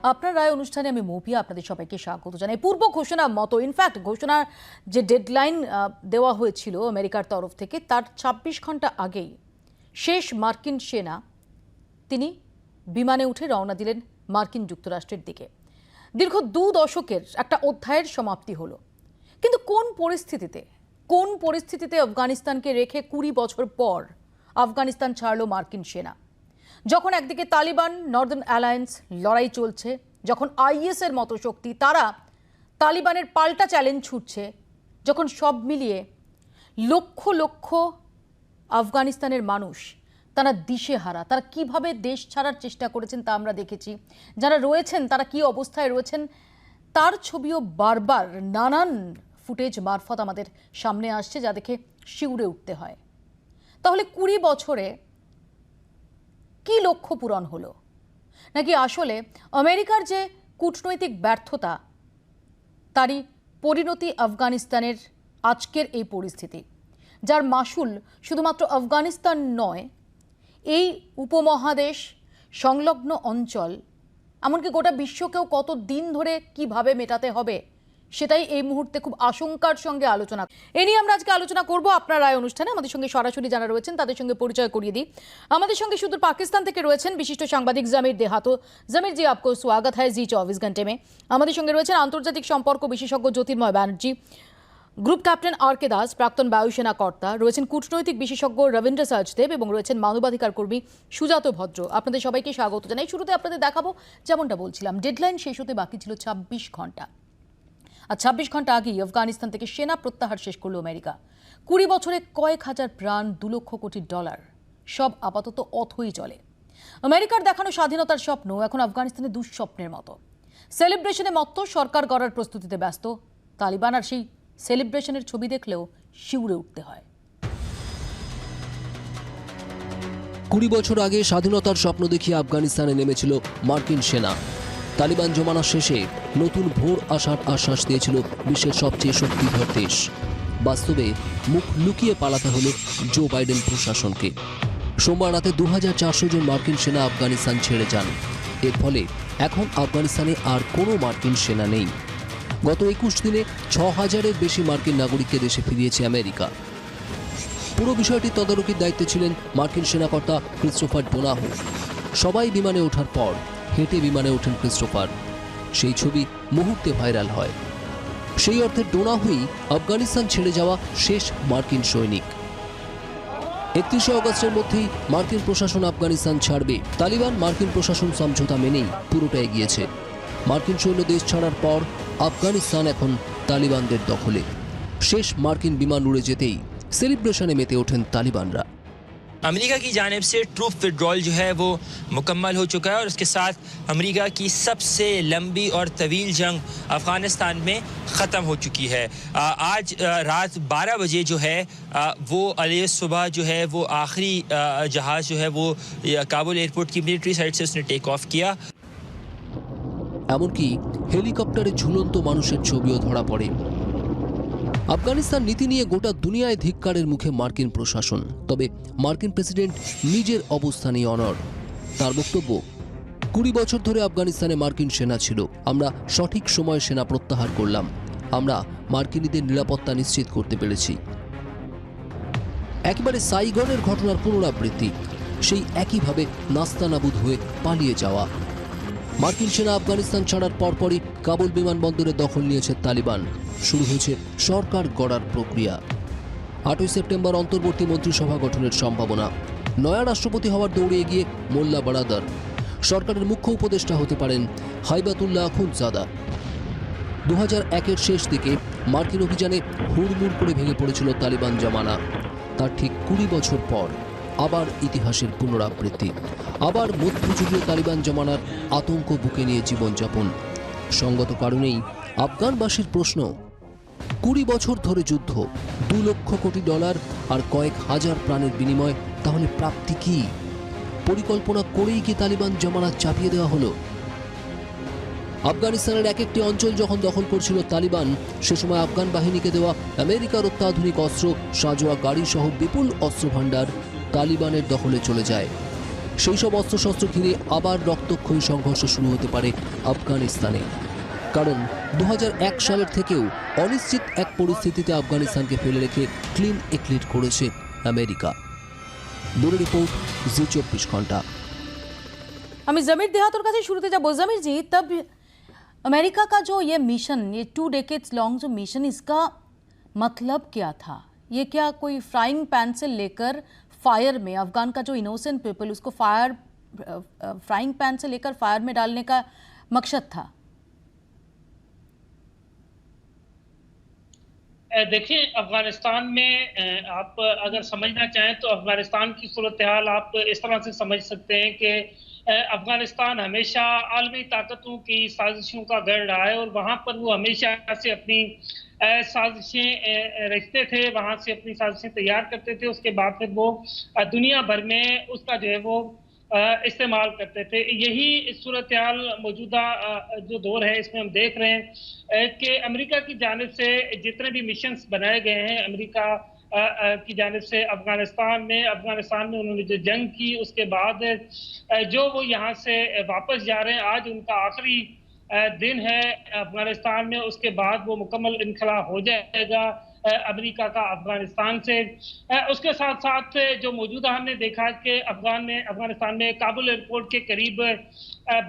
আপনার রায় অনুষ্ঠানে আমি মৌপিয়া আপনাদের সবাইকে স্বাগত জানাই। পূর্ব ঘোষণা মতো ইনফ্যাক্ট ঘোষণার যে ডেডলাইন দেওয়া হয়েছিল আমেরিকার তরফ থেকে তার ২৬ ঘন্টা আগেই শেষ মার্কিন সেনা তিনি বিমানে উঠে রওনা দিলেন মার্কিন যুক্তরাষ্ট্রের দিকে। দীর্ঘ ২ দশকের একটা অধ্যায়ের সমাপ্তি হলো। কিন্তু কোন পরিস্থিতিতে আফগানিস্তানকে রেখে ২০ বছর পর আফগানিস্তান ছাড়লো মার্কিন সেনা? যখন একদিকে তালিবান নর্দার্ন অ্যালায়েন্স লড়াই চলছে, যখন আইএস এর মতো শক্তি তারা তালিবানের পাল্টা চ্যালেঞ্জ ছুটছে, যখন সব মিলিয়ে লক্ষ লক্ষ আফগানিস্তানের মানুষ তারা দিশেহারা, তারা কিভাবে দেশ ছাড়ার চেষ্টা করেছেন তা আমরা দেখেছি। যারা রয়েছেন তারা কি অবস্থায় রয়েছেন তার ছবিও বারবার নানান ফুটেজ মারফত আমাদের সামনে আসছে, যা দেখে শিউরে উঠতে হয়। তাহলে ২০ বছরে কি লক্ষ্য পূরণ হলো, নাকি আসলে আমেরিকার যে কূটনৈতিক ব্যর্থতা তারই পরিণতি আফগানিস্তানের আজকের এই পরিস্থিতি, যার মাসুল শুধুমাত্র আফগানিস্তান নয়, এই উপমহাদেশ সংলগ্ন অঞ্চল এমনকি গোটা বিশ্বকেও কত দিন ধরে কিভাবে মেটাতে হবে সেটাই এই মুহূর্তে খুব আশঙ্কার সঙ্গে আলোচনা। এ নিয়ে আমরা আজকে আলোচনা করব আপনার রায় অনুষ্ঠানে। আমাদের সঙ্গে সরাসরি যারা রয়েছেন তাদের সঙ্গে পরিচয় করিয়ে দিই। আমাদের সঙ্গে সুদূর পাকিস্তান থেকে রয়েছেন বিশিষ্ট সাংবাদিক জমির দেহাতো। জমির জি, आपको स्वागत है जी 24 घंटे में। আমাদের সঙ্গে রয়েছেন আন্তর্জাতিক সম্পর্ক বিশেষজ্ঞ জ্যোতির্ময় ব্যানার্জি, গ্রুপ ক্যাপ্টেন আর কে দাস, প্রাক্তন বায়ুসেনা কর্তা, রয়েছেন কূটনৈতিক বিশেষজ্ঞ রবীন্দ্র সচদেব এবং রয়েছেন মানবাধিকার কর্মী সুজাত ভদ্র। আপনাদের সবাইকে স্বাগত জানাই। শুরুতে আপনাদের দেখাবো, যেমনটা বলছিলাম, ডেডলাইন শেষ হতে বাকি ছিল ২৬ ঘন্টা। আর ২৬ ঘন্টা আগেই আফগানিস্তান থেকে সেনা প্রত্যাহার শেষ করল আমেরিকা। ২০ বছরে কয়েক হাজার প্রাণ, $2 লক্ষ কোটি সব আপাতত অথই চলে। আমেরিকার দেখানো স্বাধীনতার স্বপ্ন এখন আফগানিস্তানের দুঃস্বপ্নের মতো। সেলিব্রেশনে মত্ত সরকার গড়ার প্রস্তুতিতে ব্যস্ত তালিবান, আর সেই সেলিব্রেশনের ছবি দেখলেও শিউরে উঠতে হয়। ২০ বছর আগে স্বাধীনতার স্বপ্ন দেখিয়ে আফগানিস্তানে নেমেছিল মার্কিন সেনা। তালিবান জমানা শেষে নতুন ভোর আসার আশ্বাস দিয়েছিল বিশ্বের সবচেয়ে শক্তিধর দেশ। বাস্তবে মুখ লুকিয়ে পালাতে হলো জো বাইডেন প্রশাসনকে। সোমবার রাতে ২৪০০ জন মার্কিন সেনা আফগানিস্তান ছেড়ে যান। এর ফলে এখন আফগানিস্তানে আর কোনো মার্কিন সেনা নেই। গত ২১ দিনে ৬,০০০-এর বেশি মার্কিন নাগরিককে দেশে ফিরিয়েছে আমেরিকা। পুরো বিষয়টির তদারকির দায়িত্বে ছিলেন মার্কিন সেনাকর্তা ক্রিস্টোফার ডোনাহু। সবাই বিমানে ওঠার পর হেঁটে বিমানে ওঠেন ক্রিস্টোফার। সেই ছবি মুহূর্তে ভাইরাল হয়। সেই অর্থে ডোনাহুই আফগানিস্তান ছেড়ে যাওয়া শেষ মার্কিন সৈনিক। ৩১শে অগস্টের মধ্যেই মার্কিন প্রশাসন আফগানিস্তান ছাড়বে। তালিবান মার্কিন প্রশাসন সমঝোতা মেনেই পুরোটা এগিয়েছে। মার্কিন সৈন্য দেশ ছাড়ার পর আফগানিস্তান এখন তালিবানদের দখলে। শেষ মার্কিন বিমান উড়ে যেতেই সেলিব্রেশনে মেতে ওঠেন তালিবানরা। अमेरिका की जानिब से ट्रूप विड्रॉल जो है वो मुकम्मल हो चुका है और उसके साथ अमेरिका की सबसे लंबी और तवील जंग अफ़गानिस्तान में ख़त्म हो चुकी है। आज रात 12 बजे जो है वो अलग सुबह जो है वो आखिरी जहाज़ जो है वो काबुल एयरपोर्ट की मिलिट्री साइड से उसने टेक ऑफ किया। এমনকি হেলিকপ্টারে ঝুলন্ত মানুষের ছবিও ধরা পড়ে। আফগানিস্তান নীতি নিয়ে গোটা দুনিয়ায় ধিক্কারের মুখে মার্কিন প্রশাসন। তবে মার্কিন প্রেসিডেন্ট নিজের অবস্থানেই অনড়। তার বক্তব্য, ২০ বছর ধরে আফগানিস্তানে মার্কিন সেনা ছিল, আমরা সঠিক সময়ে সেনা প্রত্যাহার করলাম, আমরা মার্কিনীদের নিরাপত্তা নিশ্চিত করতে পেরেছি। একেবারে সাইগনের ঘটনার পুনরাবৃত্তি, সেই একইভাবে নাস্তানাবুদ হয়ে পালিয়ে যাওয়া। মার্কিন সেনা আফগানিস্তান ছাড়ার পরপরই কাবুল বিমানবন্দরে দখল নিয়েছে তালিবান। শুরু হয়েছে সরকার গড়ার প্রক্রিয়া। ৮ই সেপ্টেম্বর অন্তর্বর্তী মন্ত্রিসভা গঠনের সম্ভাবনা। নয়া রাষ্ট্রপতি হওয়ার দৌড়ে এগিয়ে মোল্লা বারাদার। সরকারের মুখ্য উপদেষ্টা হতে পারেন হাইবাতুল্লাহ আখুনজাদা। ২০০১-এর শেষ দিকে মার্কিন অভিযানে হুড়মুড় করে ভেঙে পড়েছিল তালিবান জমানা। তার ঠিক ২০ বছর পর আবার ইতিহাসের পুনরাবৃত্তি, আবার মধ্যযুগীয় তালিবান জমানার আতঙ্ক বুকে নিয়ে জীবনযাপন। সঙ্গত কারণেই আফগানবাসীর প্রশ্ন, ২০ বছর ধরে যুদ্ধ, $2 লক্ষ কোটি আর কয়েক হাজার প্রাণের বিনিময়, তাহলে প্রাপ্তি কি? পরিকল্পনা করেই কি তালিবান জমানা চাপিয়ে দেওয়া হলো? আফগানিস্তানের এক একটি অঞ্চল যখন দখল করছিল তালিবান, সে সময় আফগান বাহিনীকে দেওয়া আমেরিকার অত্যাধুনিক অস্ত্র, সাজোয়া গাড়ি সহ বিপুল অস্ত্র ভাণ্ডার তালিবানের দখলে চলে যায়। সেই সব অস্ত্রশস্ত্র ঘিরে আবার রক্তক্ষয়ী সংঘর্ষ শুরু হতে পারে আফগানিস্তানে। কারণ 2001 সালের থেকেও অনিশ্চিত এক পরিস্থিতিতে আফগানিস্তানকে ফেলে রেখে ক্লিন এক্লিট করেছে আমেরিকা। ব্যুরো রিপোর্ট, জি 24 ঘন্টা। আমি जमीर देहातोर का शुरू जब जमीर जी, तब अमेरिका का जो ये मिशन, ये 2 डेकेड्स लॉन्ग जो मिशन, इसका मतलब क्या था? ये क्या कोई फ्राइंग पैन से लेकर फायर में, अफगान का जो इनोसेंट पीपल, उसको फ्राइंग पैन से लेकर फायर में डालने का मकसद था? देखिए, अफगानिस्तान में आप अगर समझना चाहें तो अफगानिस्तान की सूरत हाल आप इस तरह से समझ सकते हैं कि अफगानिस्तान हमेशा आलमी ताकतों की साजिशों का गढ़ रहा है और वहाँ पर वो हमेशा से अपनी साजिशें रचते थे, वहाँ से अपनी साजिशें तैयार करते थे, उसके बाद फिर वो दुनिया भर में उसका जो है वो इस्तेमाल करते थे। यही सूरत हाल मौजूदा जो दौर है इसमें हम देख रहे हैं कि अमेरिका की जानिब से जितने भी मिशंस बनाए गए हैं अमेरिका की जानिब से अफगानिस्तान में उन्होंने जो जंग की, उसके बाद जो वो यहाँ से वापस जा रहे हैं, आज उनका आखिरी दिन है अफगानिस्तान में, उसके बाद वो मुकम्मल इनखला हो जाएगा अमेरिका का अफगानिस्तान से। उसके साथ साथ जो मौजूदा हमने देखा कि अफगानिस्तान में काबुल एयरपोर्ट के करीब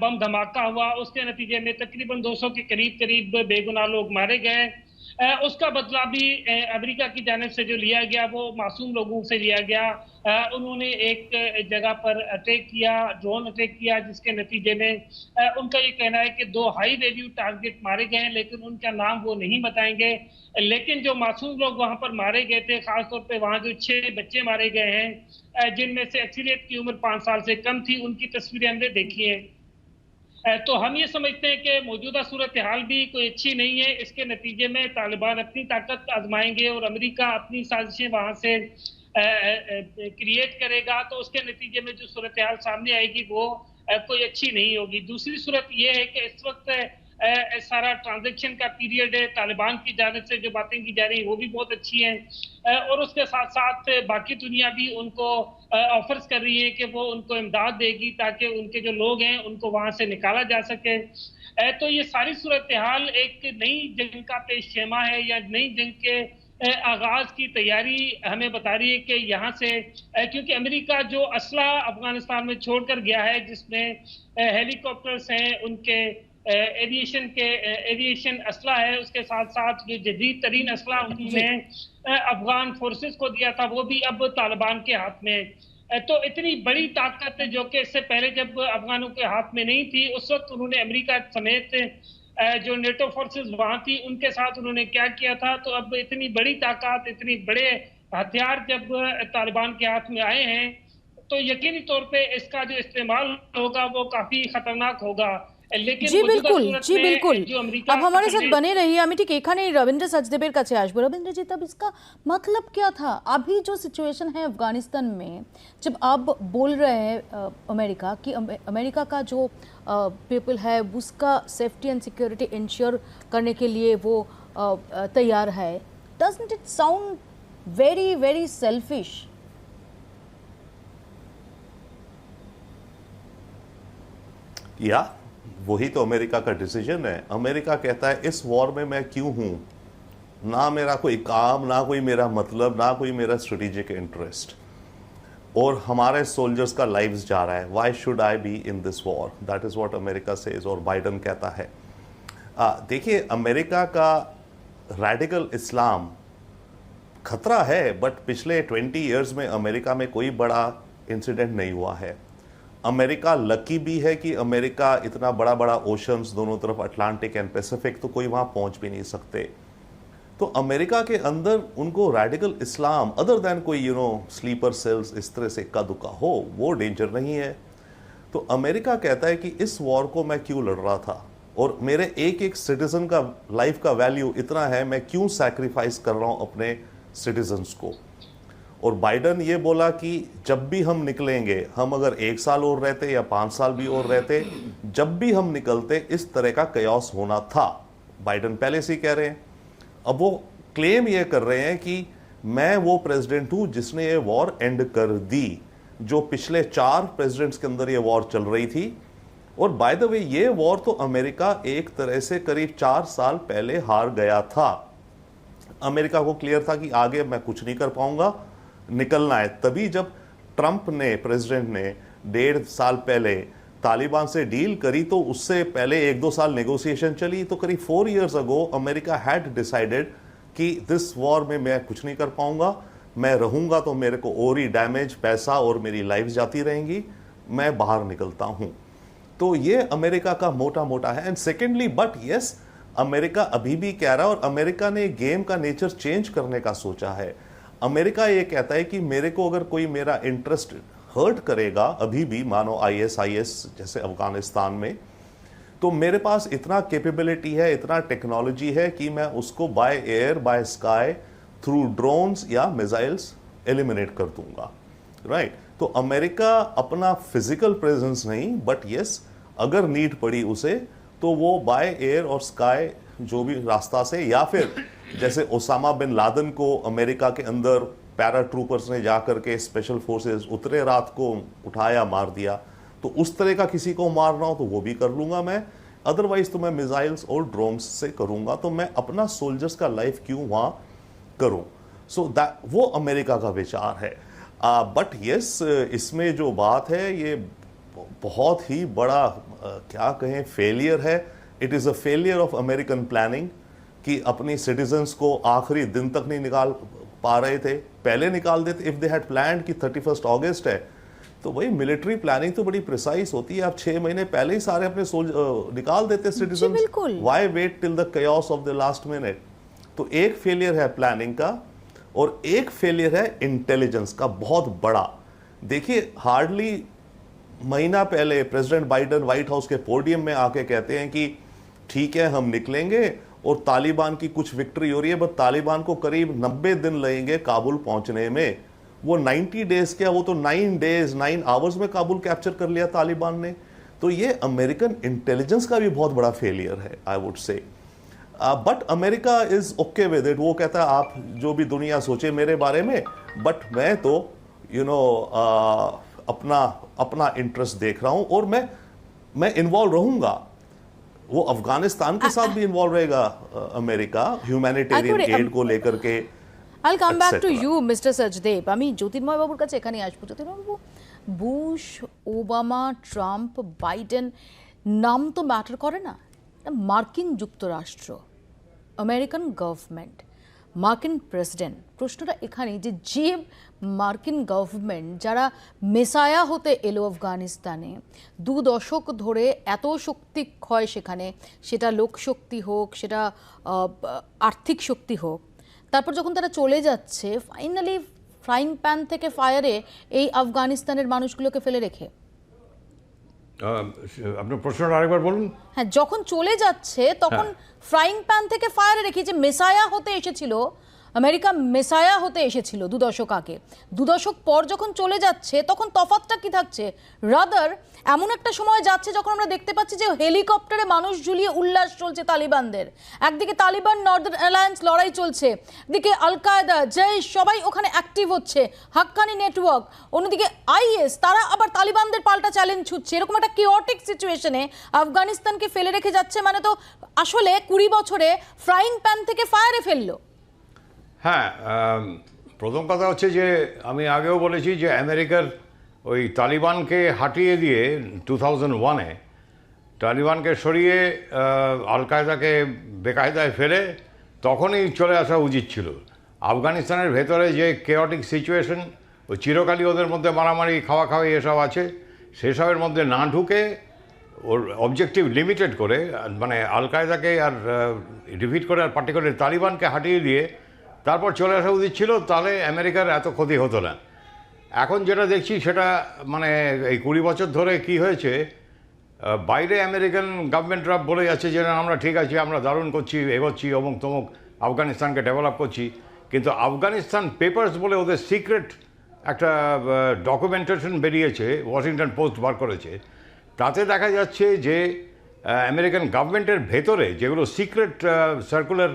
बम धमाका हुआ, उसके नतीजे में तकरीबन 200 के करीब बेगुनाह लोग मारे गए। उसका बदला भी अमेरिका की जानिब से जो लिया गया वो मासूम लोगों से लिया गया। उन्होंने एक जगह पर अटैक किया, ड्रोन अटैक किया, जिसके नतीजे में उनका ये कहना है कि 2 हाई वैल्यू टारगेट मारे गए हैं, लेकिन उनका नाम वो नहीं बताएंगे। लेकिन जो मासूम लोग वहां पर मारे गए थे, खासतौर पे वहां जो 6 बच्चे मारे गए हैं, जिनमें से अक्सरियत की उम्र 5 साल से कम थी, उनकी तस्वीरें हमने देखी है। तो हम ये समझते हैं कि मौजूदा सूरत हाल भी कोई अच्छी नहीं है। इसके नतीजे में तालिबान अपनी ताकत आजमाएंगे और अमेरिका अपनी साजिशें वहां से क्रिएट करेगा, तो उसके नतीजे में जो सूरत हाल सामने आएगी वो कोई अच्छी नहीं होगी। दूसरी सूरत ये है कि इस वक्त सारा ट्रांजैक्शन का पीरियड है, तालिबान की जानिब से जो बातें की जा रही हैं वो भी बहुत अच्छी हैं, और उसके साथ साथ बाकी दुनिया भी उनको ऑफर्स कर रही है कि वो उनको इमदाद देगी ताकि उनके जो लोग हैं उनको वहां से निकाला जा सके। तो ये सारी सूरत हाल एक नई जंग का पेशेमा है या नई जंग के आगाज की तैयारी हमें बता रही है कि यहाँ से, क्योंकि अमेरिका जो असला अफगानिस्तान में छोड़कर गया है, जिसमें हेलीकॉप्टर्स हैं, उनके एविएशन असला है, उसके साथ साथ जो जदीद तरीन असला उन्होंने अफगान फोर्सेस को दिया था वो भी अब तालिबान के हाथ में। तो इतनी बड़ी ताकत जो कि इससे पहले जब अफगानों के हाथ में नहीं थी, उस वक्त उन्होंने अमेरिका समेत जो नेटो फोर्सेस वहां थी उनके साथ उन्होंने क्या किया था। तो अब इतनी बड़ी ताकत, इतनी बड़े हथियार जब तालिबान के हाथ में आए हैं, तो यकीनी तौर पे इसका जो इस्तेमाल होगा वो काफी खतरनाक होगा। जी बिल्कुल, जी बिल्कुल। अब हमारे साथ बने रहिए। আমি ঠিক এখানেই রবীন্দ্র সচদেবের কাছে আসবো। रविंद्र जी, तब इसका मतलब क्या था? अभी जो सिचुएशन है अफगानिस्तान में, जब आप बोल रहे हैं अमेरिका कि अमेरिका का जो पीपल है उसका सेफ्टी एंड सिक्योरिटी इंश्योर करने के लिए वो तैयार है, doesn't it sound very very selfish? या वही तो अमेरिका का डिसीजन है। अमेरिका कहता है इस वॉर में मैं क्यों हूं, ना मेरा कोई काम, ना कोई मेरा मतलब, ना कोई मेरा स्ट्रेटेजिक इंटरेस्ट, और हमारे सोल्जर्स का लाइव्स जा रहा है। Why should I be in this war? That is what America says, और बाइडन कहता है। देखिए, अमेरिका का रेडिकल इस्लाम खतरा है, बट पिछले 20 ईयर्स में अमेरिका में कोई बड़ा इंसिडेंट नहीं हुआ है। अमेरिका लकी भी है कि अमेरिका इतना बड़ा बड़ा ओशंस दोनों तरफ, अटलांटिक एंड पैसिफिक, तो कोई वहाँ पहुँच भी नहीं सकते। तो अमेरिका के अंदर उनको रेडिकल इस्लाम अदर दैन कोई स्लीपर सेल्स इस तरह से इक्का दुक्का हो, वो डेंजर नहीं है। तो अमेरिका कहता है कि इस वॉर को मैं क्यों लड़ रहा था, और मेरे एक एक सिटीजन का लाइफ का वैल्यू इतना है, मैं क्यों सैक्रिफाइस कर रहा हूँ अपने सिटीजन्स को। और बाइडन ये बोला कि जब भी हम निकलेंगे, हम अगर 1 साल और रहते या 5 साल भी और रहते, जब भी हम निकलते इस तरह का कयास होना था। बाइडन पहले से ही कह रहे हैं। अब वो क्लेम ये कर रहे हैं कि मैं वो प्रेसिडेंट हूं जिसने ये वॉर एंड कर दी। जो पिछले 4 प्रेसिडेंट्स के अंदर ये वॉर चल रही थी। और बाय द वे ये वॉर तो अमेरिका एक तरह से करीब 4 साल पहले हार गया था। अमेरिका को क्लियर था कि आगे मैं कुछ नहीं कर पाऊंगा, निकलना है। तभी जब ट्रंप ने, प्रेसिडेंट ने 1.5 साल पहले तालिबान से डील करी, तो उससे पहले 1-2 साल नेगोशिएशन चली। तो करीब 4 years ago America had decided कि दिस वॉर में मैं कुछ नहीं कर पाऊंगा, मैं रहूंगा तो मेरे को और ही डैमेज, पैसा और मेरी लाइफ जाती रहेंगी, मैं बाहर निकलता हूं। तो ये अमेरिका का मोटा मोटा है। And secondly, but yes, America अभी भी कह रहा है, और अमेरिका ने गेम का नेचर चेंज करने का सोचा है। अमेरिका ये कहता है कि मेरे को अगर कोई मेरा इंटरेस्ट हर्ट करेगा, अभी भी मानो ISIS जैसे अफगानिस्तान में, तो मेरे पास इतना कैपेबिलिटी है, इतना टेक्नोलॉजी है कि मैं उसको by air, by sky, through drones या मिसाइल्स एलिमिनेट कर दूंगा, राइट। तो अमेरिका अपना फिजिकल प्रेजेंस नहीं, बट यस, अगर नीड पड़ी उसे, तो वो बाय एयर और स्काई जो भी रास्ता से, या फिर जैसे ओसामा बिन लादेन को अमेरिका के अंदर पैरा ट्रूपर्स ने जाकर के, स्पेशल फोर्सेस उतरे, रात को उठाया, मार दिया, तो उस तरह का किसी को मारना हो तो वो भी कर लूंगा मैं। अदरवाइज तो मैं मिसाइल्स और ड्रोन्स से करूंगा। तो मैं अपना सोल्जर्स का लाइफ क्यों वहां करूं? सो दैट वो अमेरिका का विचार है। बट यस, इसमें जो बात है ये बहुत ही बड़ा क्या कहें, फेलियर है। It is a failure of American planning कि अपनी सिटीजन्स को आखिरी दिन तक नहीं निकाल पा रहे थे। पहले निकाल देते, इफ दे हैड प्लान्ड कि 31 अगस्त है, तो भाई मिलिट्री प्लानिंग तो बड़ी प्रिसाइज होती है। आप 6 महीने पहले ही सारे अपने निकाल देते citizens. Why wait till the chaos of the last minute? तो एक फेलियर है प्लानिंग का, और एक फेलियर है इंटेलिजेंस का, बहुत बड़ा। देखिए, हार्डली महीना पहले प्रेसिडेंट बाइडेन व्हाइट हाउस के पोडियम में आके कहते हैं कि ठीक है, हम निकलेंगे और तालिबान की कुछ विक्ट्री हो रही है, बट तालिबान को करीब 90 दिन लगेंगे काबुल पहुंचने में। वो 90 डेज क्या, वो तो 9 days 9 hours में काबुल कैप्चर कर लिया तालिबान ने। तो ये अमेरिकन इंटेलिजेंस का भी बहुत बड़ा फेलियर है, I would say. But America is okay with it. वो कहता है आप जो भी दुनिया सोचे मेरे बारे में, बट मैं तो अपना इंटरेस्ट देख रहा हूं, और मैं इन्वॉल्व रहूंगा। वो अफगानिस्तान के साथ भी इन्वॉल्व रहेगा अमेरिका, ह्यूमैनिटेरियन एड को लेकर के। I'll come back to you, Mr. Sachdev. আমি জ্যোতির্ময় বাবুর কাছে এখানে আসবো। জ্যোতির্ময় বাবু, বুশ, ওবামা, ট্রাম্প, বাইডেন নাম তো ম্যাটার করে না। মার্কিন যুক্তরাষ্ট্র, আমেরিকান গভর্নমেন্ট, মার্কিন প্রেসিডেন্ট, প্রশ্নটা এখানে যে মার্কিন গভর্নমেন্ট যারা মেসায়া হতে এলো আফগানিস্তানে, 2 দশক ধরে এত শক্তি ক্ষয় সেখানে, সেটা লোকশক্তি হোক, সেটা আর্থিক শক্তি হোক, তারপর যখন তারা চলে যাচ্ছে, ফাইনালি ফ্রাইং প্যান থেকে ফায়ারে এই আফগানিস্তানের মানুষগুলোকে ফেলে রেখে, আপনার প্রশ্নটা আরেকবার বলুন। হ্যাঁ, যখন চলে যাচ্ছে তখন ফ্রাইং প্যান থেকে ফায়ারে রেখে, যে মেসায়া হতে এসেছিল আমেরিকা, মেসায়া হতে এসেছিল 2 দশক আগে, 2 দশক পর যখন চলে যাচ্ছে, তখন তফাৎটা কি থাকছে? রাদার এমন একটা সময় যাচ্ছে যখন আমরা দেখতে পাচ্ছি যে হেলিকপ্টারে মানুষ ঝুলিয়ে উল্লাস চলছে তালিবানদের। একদিকে তালিবান নর্দার্ন অ্যালায়েন্স লড়াই চলছে, দিকে আল কায়দা, জৈশ সবাই ওখানে অ্যাক্টিভ হচ্ছে, হাক্কানি নেটওয়ার্ক, অন্যদিকে IS তারা আবার তালিবানদের পাল্টা চ্যালেঞ্জ ছুটছে। এরকম একটা কিওটিক সিচুয়েশনে আফগানিস্তানকে ফেলে রেখে যাচ্ছে, মানে তো আসলে 20 বছরে ফ্রাইং প্যান থেকে ফায়ারে ফেললো। হ্যাঁ, প্রথম কথা হচ্ছে যে আমি আগেও বলেছি যে আমেরিকার ওই তালিবানকে হাঁটিয়ে দিয়ে 2001-এ তালিবানকে সরিয়ে আল কায়দাকে বেকায়দায় ফেলে তখনই চলে আসা উচিত ছিল। আফগানিস্তানের ভেতরে যে কেওটিক সিচুয়েশন, ওই চিরকালই ওদের মধ্যে মারামারি, খাওয়াখাওয়ি এসব আছে, সেসবের মধ্যে না ঢুকে ওর অবজেক্টিভ লিমিটেড করে, মানে আল কায়দাকে আর ডিফিট করে, আর পার্টিকুলার তালিবানকে হাঁটিয়ে দিয়ে তারপর চলে আসা উচিত ছিল, তাহলে আমেরিকার এত ক্ষতি হতো না। এখন যেটা দেখছি সেটা মানে এই 20 বছর ধরে কি হয়েছে, বাইরে আমেরিকান গভর্নমেন্টরা বলে যাচ্ছে যে আমরা ঠিক আছি, আমরা দারুণ করছি, এগোচ্ছি, অমুক তমুক আফগানিস্তানকে ডেভেলপ করছি, কিন্তু আফগানিস্তান পেপার্স বলে ওদের সিক্রেট একটা ডকুমেন্টেশন বেরিয়েছে, ওয়াশিংটন পোস্ট বার করেছে, তাতে দেখা যাচ্ছে যে আমেরিকান গভর্নমেন্টের ভেতরে যেগুলো সিক্রেট সার্কুলার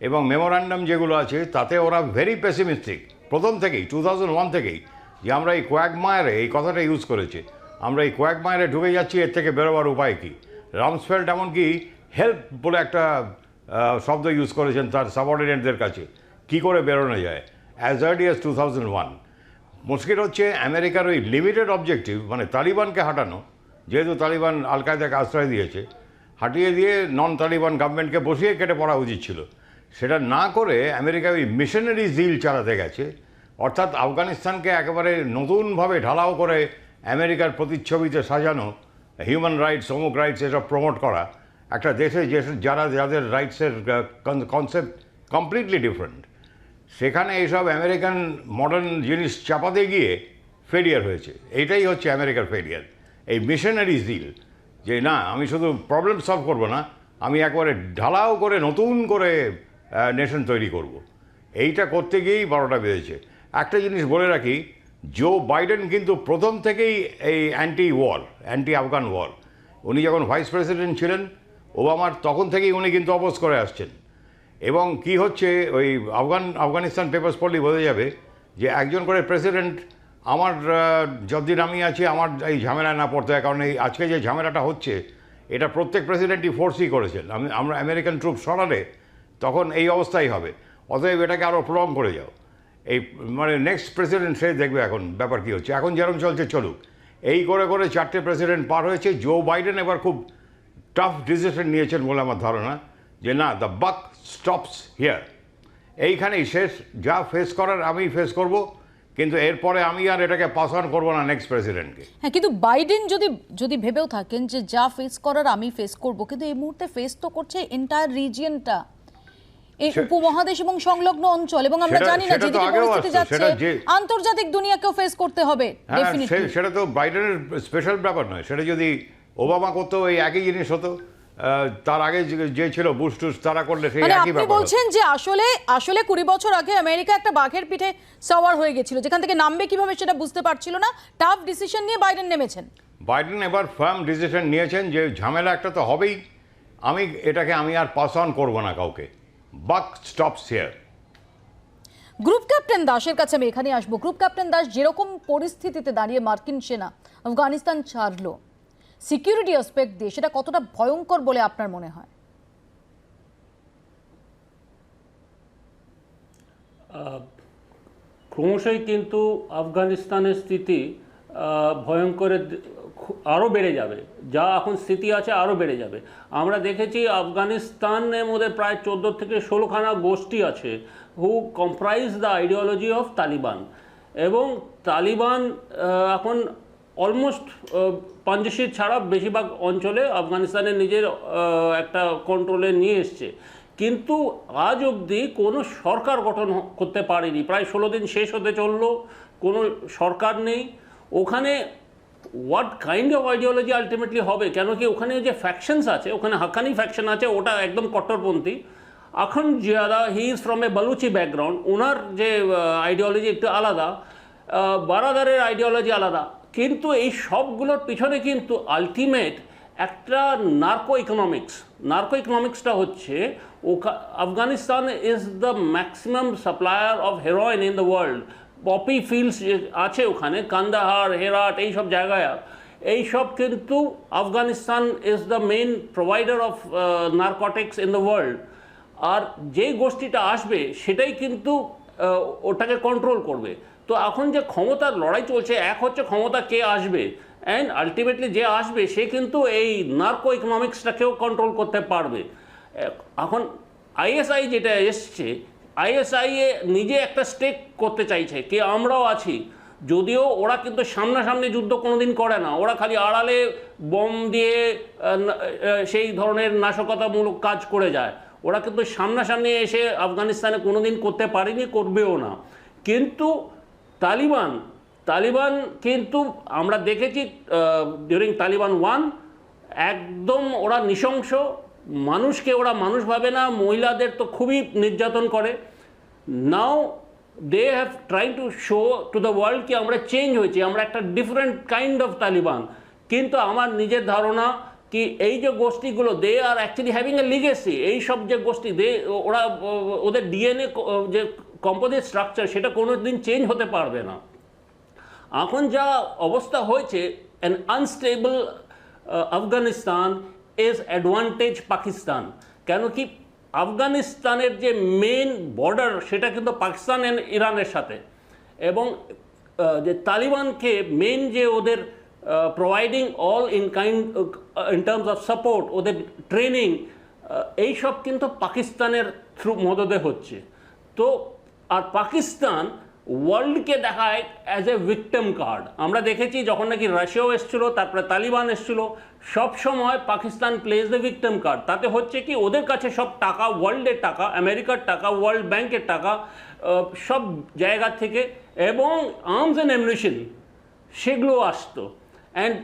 এবং মেমোরান্ডাম যেগুলো আছে, তাতে ওরা ভেরি পেসিমিস্টিক প্রথম থেকেই, 2001 থেকেই, যে আমরা এই কোয়াগমায়ারে, এই কথাটা ইউজ করেছে, আমরা এই কোয়াগমায়ারে ঢুকে যাচ্ছি, এর থেকে বেরোবার উপায় কী। রামসফেল্ড এমনকি হেল্প বলে একটা শব্দ ইউজ করেছেন তার সাবঅর্ডিনেটদের কাছে, কি করে বেরোনো যায়, অ্যাজ আর্লি অ্যাজ 2001। মুশকিল হচ্ছে আমেরিকার ওই লিমিটেড অবজেক্টিভ, মানে তালিবানকে হাঁটানো, যেহেতু তালিবান আল কায়দাকে আশ্রয় দিয়েছে, হাঁটিয়ে দিয়ে নন তালিবান গভর্নমেন্টকে বসিয়ে কেটে পড়া উচিত ছিল। সেটা না করে আমেরিকা ওই মিশনারি জিল চালাতে গেছে, অর্থাৎ আফগানিস্তানকে একেবারে নতুনভাবে ঢালাও করে আমেরিকার প্রতিচ্ছবিতে সাজানো, হিউম্যান রাইটস, অমুক রাইটস এসব প্রমোট করা একটা দেশে যাদের রাইটসের কনসেপ্ট কমপ্লিটলি ডিফারেন্ট, সেখানে এইসব আমেরিকান মডার্ন জিনিস চাপাতে গিয়ে ফেলিয়ার হয়েছে। এইটাই হচ্ছে আমেরিকার ফেলিয়ার, এই মিশনারি জিল, যে না আমি শুধু প্রবলেম সলভ করবো না, আমি একবারে ঢালাও করে নতুন করে নেশন তৈরি করব। এইটা করতে গিয়েই 12টা বেজেছে। একটা জিনিস বলে রাখি, জো বাইডেন কিন্তু প্রথম থেকেই এই অ্যান্টি আফগান ওয়ার, উনি যখন ভাইস প্রেসিডেন্ট ছিলেন ওবামার, তখন থেকেই উনি কিন্তু অপোজ করে আসছেন। এবং কি হচ্ছে, ওই আফগানিস্তান পেপার্স পড়লেই বোঝা যাবে যে একজন করে প্রেসিডেন্ট, আমার যতদিন আমি আছি আমার এই ঝামেলা না পড়তে হয়, কারণ এই আজকে যে ঝামেলাটা হচ্ছে এটা প্রত্যেক প্রেসিডেন্টই ফোর্সই করেছেন। আমরা আমেরিকান ট্রুপ সরালে তখন এই অবস্থাই হবে, অতএব এটাকে আরও প্রলং করে যাও। এই মানে নেক্সট প্রেসিডেন্ট সে দেখবে এখন ব্যাপার কী হচ্ছে, এখন যেরকম চলছে চলুক। এই করে করে 4টে প্রেসিডেন্ট পার হয়েছে। জো বাইডেন এবার খুব টাফ ডিসিশন নিয়েছেন বলে আমার ধারণা, যে না, দ্য বাক স্টপস হিয়ার, এইখানেই শেষ, যা ফেস করার আমি ফেস করব, কিন্তু এরপরে আমি আর এটাকে পাস অন করবো না নেক্সট প্রেসিডেন্টকে। হ্যাঁ, কিন্তু বাইডেন যদি ভেবেও থাকেন যে যা ফেস করার আমি ফেস করব, কিন্তু এই মুহূর্তে ফেস তো করছে এন্টায়ার রিজিয়নটা, এই উপমহাদেশ এবং সংলগ্ন অঞ্চল, এবং আমরা জানি না যেদিকে পরিস্থিতি যাচ্ছে আন্তর্জাতিক দুনিয়াকেও ফেস করতে হবে ডেফিনিটলি। সেটা তো বাইডেনের স্পেশাল ব্যাপার নয়, সেটা যদি ওবামা করতো এই একই জিনিস হতো, তার আগে যে ছিল বুশ টুশ, তারা করলে সেই একই ব্যাপার। আপনি বলছেন যে আসলে 20 বছর আগে আমেরিকা একটা বাঘের পিঠে সওয়ার হয়ে গেছিল, যেখান থেকে নামবে কিভাবে সেটা বুঝতে পারছিল না, টাফ ডিসিশন নিয়ে বাইডেন নেমেছেন। বাইডেন এবার ফার্ম ডিসিশন নিয়েছেন যে ঝামেলা একটা তো হবেই, এটাকে আমি আর পাস অন করবো না কাউকে, বাক স্টপস হিয়ার। গ্রুপ ক্যাপ্টেন দাসের কাছে আমি এখানে আসবো। গ্রুপ ক্যাপ্টেন দাস, যেরকম পরিস্থিতিতে দাঁড়িয়ে মার্কিন সেনা আফগানিস্তান ছাড়লো, সিকিউরিটি অ্যাসপেক্ট দিয়ে সেটা কতটা ভয়ঙ্কর বলে আপনার মনে হয়? ক্রমশই কিন্তু আফগানিস্তানের স্থিতি ভয়ঙ্করের আরও বেড়ে যাবে, যা এখন স্থিতি আছে আরও বেড়ে যাবে। আমরা দেখেছি আফগানিস্তানের মধ্যে প্রায় 14 থেকে 16খানা গোষ্ঠী আছে who comprise the ideology of Taliban, এবং তালিবান এখন অলমোস্ট পাঞ্জাশির ছাড়া বেশিরভাগ অঞ্চলে আফগানিস্তানের নিজের একটা কন্ট্রোলে নিয়ে এসছে, কিন্তু আজ অবধি কোনো সরকার গঠন করতে পারেনি। প্রায় 16 দিন শেষ হতে চললো, কোনো সরকার নেই ওখানে। What kind of ideology ultimately হবে, কেন কি ওখানে যে ফ্যাকশনস আছে, ওখানে হাক্কানি ফ্যাকশন আছে, ওটা একদম কট্টরপন্থী। এখন জিয়াদা, he is from a Baluchi background, ওনার যে আইডিওলজি একটু আলাদা, বারাদারের আইডিওলজি আলাদা, কিন্তু এই সবগুলোর পিছনে কিন্তু আলটিমেট একটা নার্কো ইকোনমিক্সটা হচ্ছে, Afghanistan is the maximum supplier of heroin in the world. Poppy fields আছে ওখানে, কান্দাহার, হেরাট, এইসব জায়গায়, এইসব কিন্তু Afghanistan is the main provider of narcotics in the world. আর যেই গোষ্ঠীটা আসবে সেটাই কিন্তু ওটাকে কন্ট্রোল করবে। তো এখন যে ক্ষমতার লড়াই চলছে, এক হচ্ছে ক্ষমতা কে আসবে, অ্যান্ড আলটিমেটলি যে আসবে সে কিন্তু এই নার্কো ইকোনমিক্সটাকেও কন্ট্রোল করতে পারবে। এখন আইএসআই যেটা এসছে, আইএসআই নিজে একটা স্টেক করতে চাইছে কি আমরাও আছি, যদিও ওরা কিন্তু সামনাসামনি যুদ্ধ কোনোদিন করে না, ওরা খালি আড়ালে বম দিয়ে সেই ধরনের নাশকতামূলক কাজ করে যায়। ওরা কিন্তু সামনাসামনি এসে আফগানিস্তানে কোনোদিন করতে পারেনি, করবেও না। কিন্তু তালিবান কিন্তু আমরা দেখেছি ডিউরিং তালিবান 1, একদম ওরা নৃশংস, মানুষকে ওরা মানুষ ভাবে না, মহিলাদের তো খুবই নির্যাতন করে। Now they have try to show to the world কি আমরা চেঞ্জ হয়েছি, আমরা একটা ডিফারেন্ট কাইন্ড অফ তালিবান। কিন্তু আমার নিজের ধারণা কি এই যে গোষ্ঠীগুলো, দে আর অ্যাকচুয়ালি হ্যাভিং এ লিগেসি। এইসব যে গোষ্ঠী, ওরা ওদের ডিএনএ যে কম্পোজিট স্ট্রাকচার, সেটা কোনো দিন চেঞ্জ হতে পারবে না। এখন যা অবস্থা হয়েছে, an unstable Afghanistan is advantage Pakistan. কেন কি আফগানিস্তানের যে মেন বর্ডার সেটা কিন্তু পাকিস্তান অ্যান্ড ইরানের সাথে, এবং যে তালিবানকে মেন যে ওদের providing all in kind in terms of support, ওদের ট্রেনিং, এইসব কিন্তু পাকিস্তানের থ্রু মদদে হচ্ছে। তো আর পাকিস্তান ওয়ার্ল্ডকে দেখায় অ্যাজ এ ভিকটিম কার্ড। আমরা দেখেছি যখন নাকি রাশিয়াও এসেছিলো, তারপরে তালিবান এসেছিলো, সব সময় Pakistan plays the victim card. তাতে হচ্ছে কি ওদের কাছে সব টাকা, ওয়ার্ল্ডের টাকা, আমেরিকার টাকা, ওয়ার্ল্ড ব্যাংকের টাকা, সব জায়গা থেকে, এবং আর্মস অ্যান্ড অ্যামুনিশন সেগুলো আসতো, and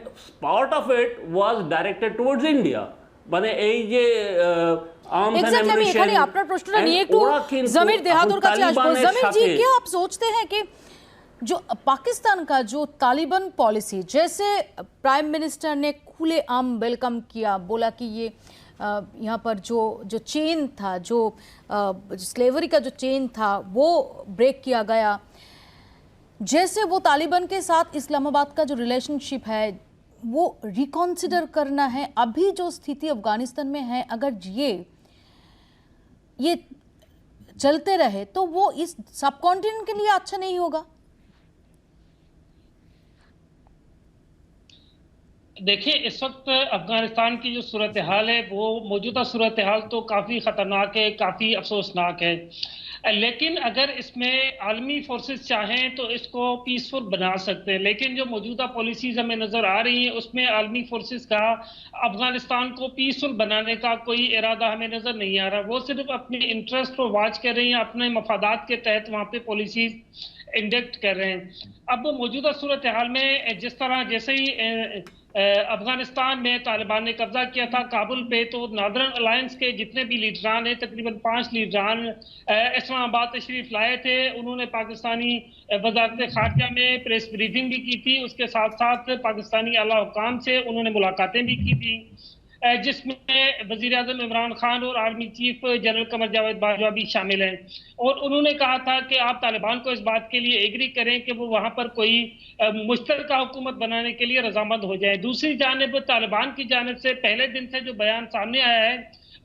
part of it was directed towards India. মানে এই যে एग्जैक्टली আমি এখানে আপনার প্রশ্নটা নিয়ে একটু জমির দেহাতোর কাছে আসবো। জমির जी क्या आप सोचते हैं कि जो पाकिस्तान का जो तालिबान पॉलिसी, जैसे प्राइम मिनिस्टर ने खुलेआम वेलकम किया, बोला कि ये यहाँ पर जो चेन था, जो स्लेवरी का जो चेन था वो ब्रेक किया गया, जैसे वो तालिबान के साथ इस्लामाबाद का जो रिलेशनशिप है वो रिकॉन्सिडर करना है, अभी जो स्थिति अफगानिस्तान में है अगर ये चलते रहे तो वो इस सब कॉन्टिनेंट के लिए अच्छा नहीं होगा। देखिए, इस वक्त अफगानिस्तान की जो सूरत हाल है वो मौजूदा सूरत हाल तो काफ़ी ख़तरनाक है, काफ़ी अफसोसनाक है। लेकिन अगर इसमें आलमी फोर्सेस चाहें तो इसको पीसफुल बना सकते हैं, लेकिन जो मौजूदा पॉलिसीज़ हमें नज़र आ रही हैं उसमें आलमी फोर्सेस का अफगानिस्तान को पीसफुल बनाने का कोई इरादा हमें नज़र नहीं आ रहा। वो सिर्फ अपने इंटरेस्ट को वॉच कर रही हैं, अपने मफादात के तहत वहाँ पे पॉलिसीज़ इंडेक्ट कर रहे हैं। अब मौजूदा सूरत हाल में जिस तरह जैसे ही अफगानिस्तान में तालिबान ने कब्जा किया था काबुल पे, तो नॉर्दर्न अलायंस के जितने भी लीडरान हैं, तकरीबन 5 लीडरान इस्लामाबाद तशरीफ लाए थे। उन्होंने पाकिस्तानी वजारत खारजा में प्रेस ब्रीफिंग भी की थी, उसके साथ साथ पाकिस्तानी आला हुकाम से उन्होंने मुलाकातें भी की थी, जिसमें वज़ीर-ए-आज़म इमरान खान और army chief general Qamar Javed Bajwa भी शामिल हैं। और उन्होंने कहा था कि आप तालिबान को इस बात के लिए एग्री करें कि वो वहाँ पर कोई मुश्तरका हुकूमत बनाने के लिए रजामंद हो जाए। दूसरी जानिब तालिबान की जानिब से पहले दिन से जो बयान सामने आया है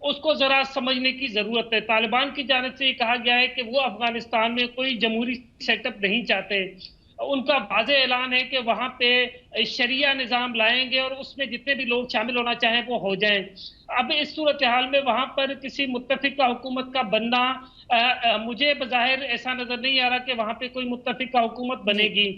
उसको जरा समझने की जरूरत है। तालिबान की जानिब से ये कहा गया है कि वो अफगानिस्तान में कोई जमहूरी सेटअप नहीं चाहते। उनका वाज़े ऐलान है कि वहाँ पे शरिया निज़ाम लाएंगे और उसमें जितने भी लोग शामिल होना चाहें वो हो जाएं। अब इस सूरत हाल में वहाँ पर किसी मुत्तफिका हुकूमत का बनना, मुझे बज़ाहिर ऐसा नज़र नहीं आ रहा कि वहाँ पे कोई मुत्तफिका हुकूमत बनेगी।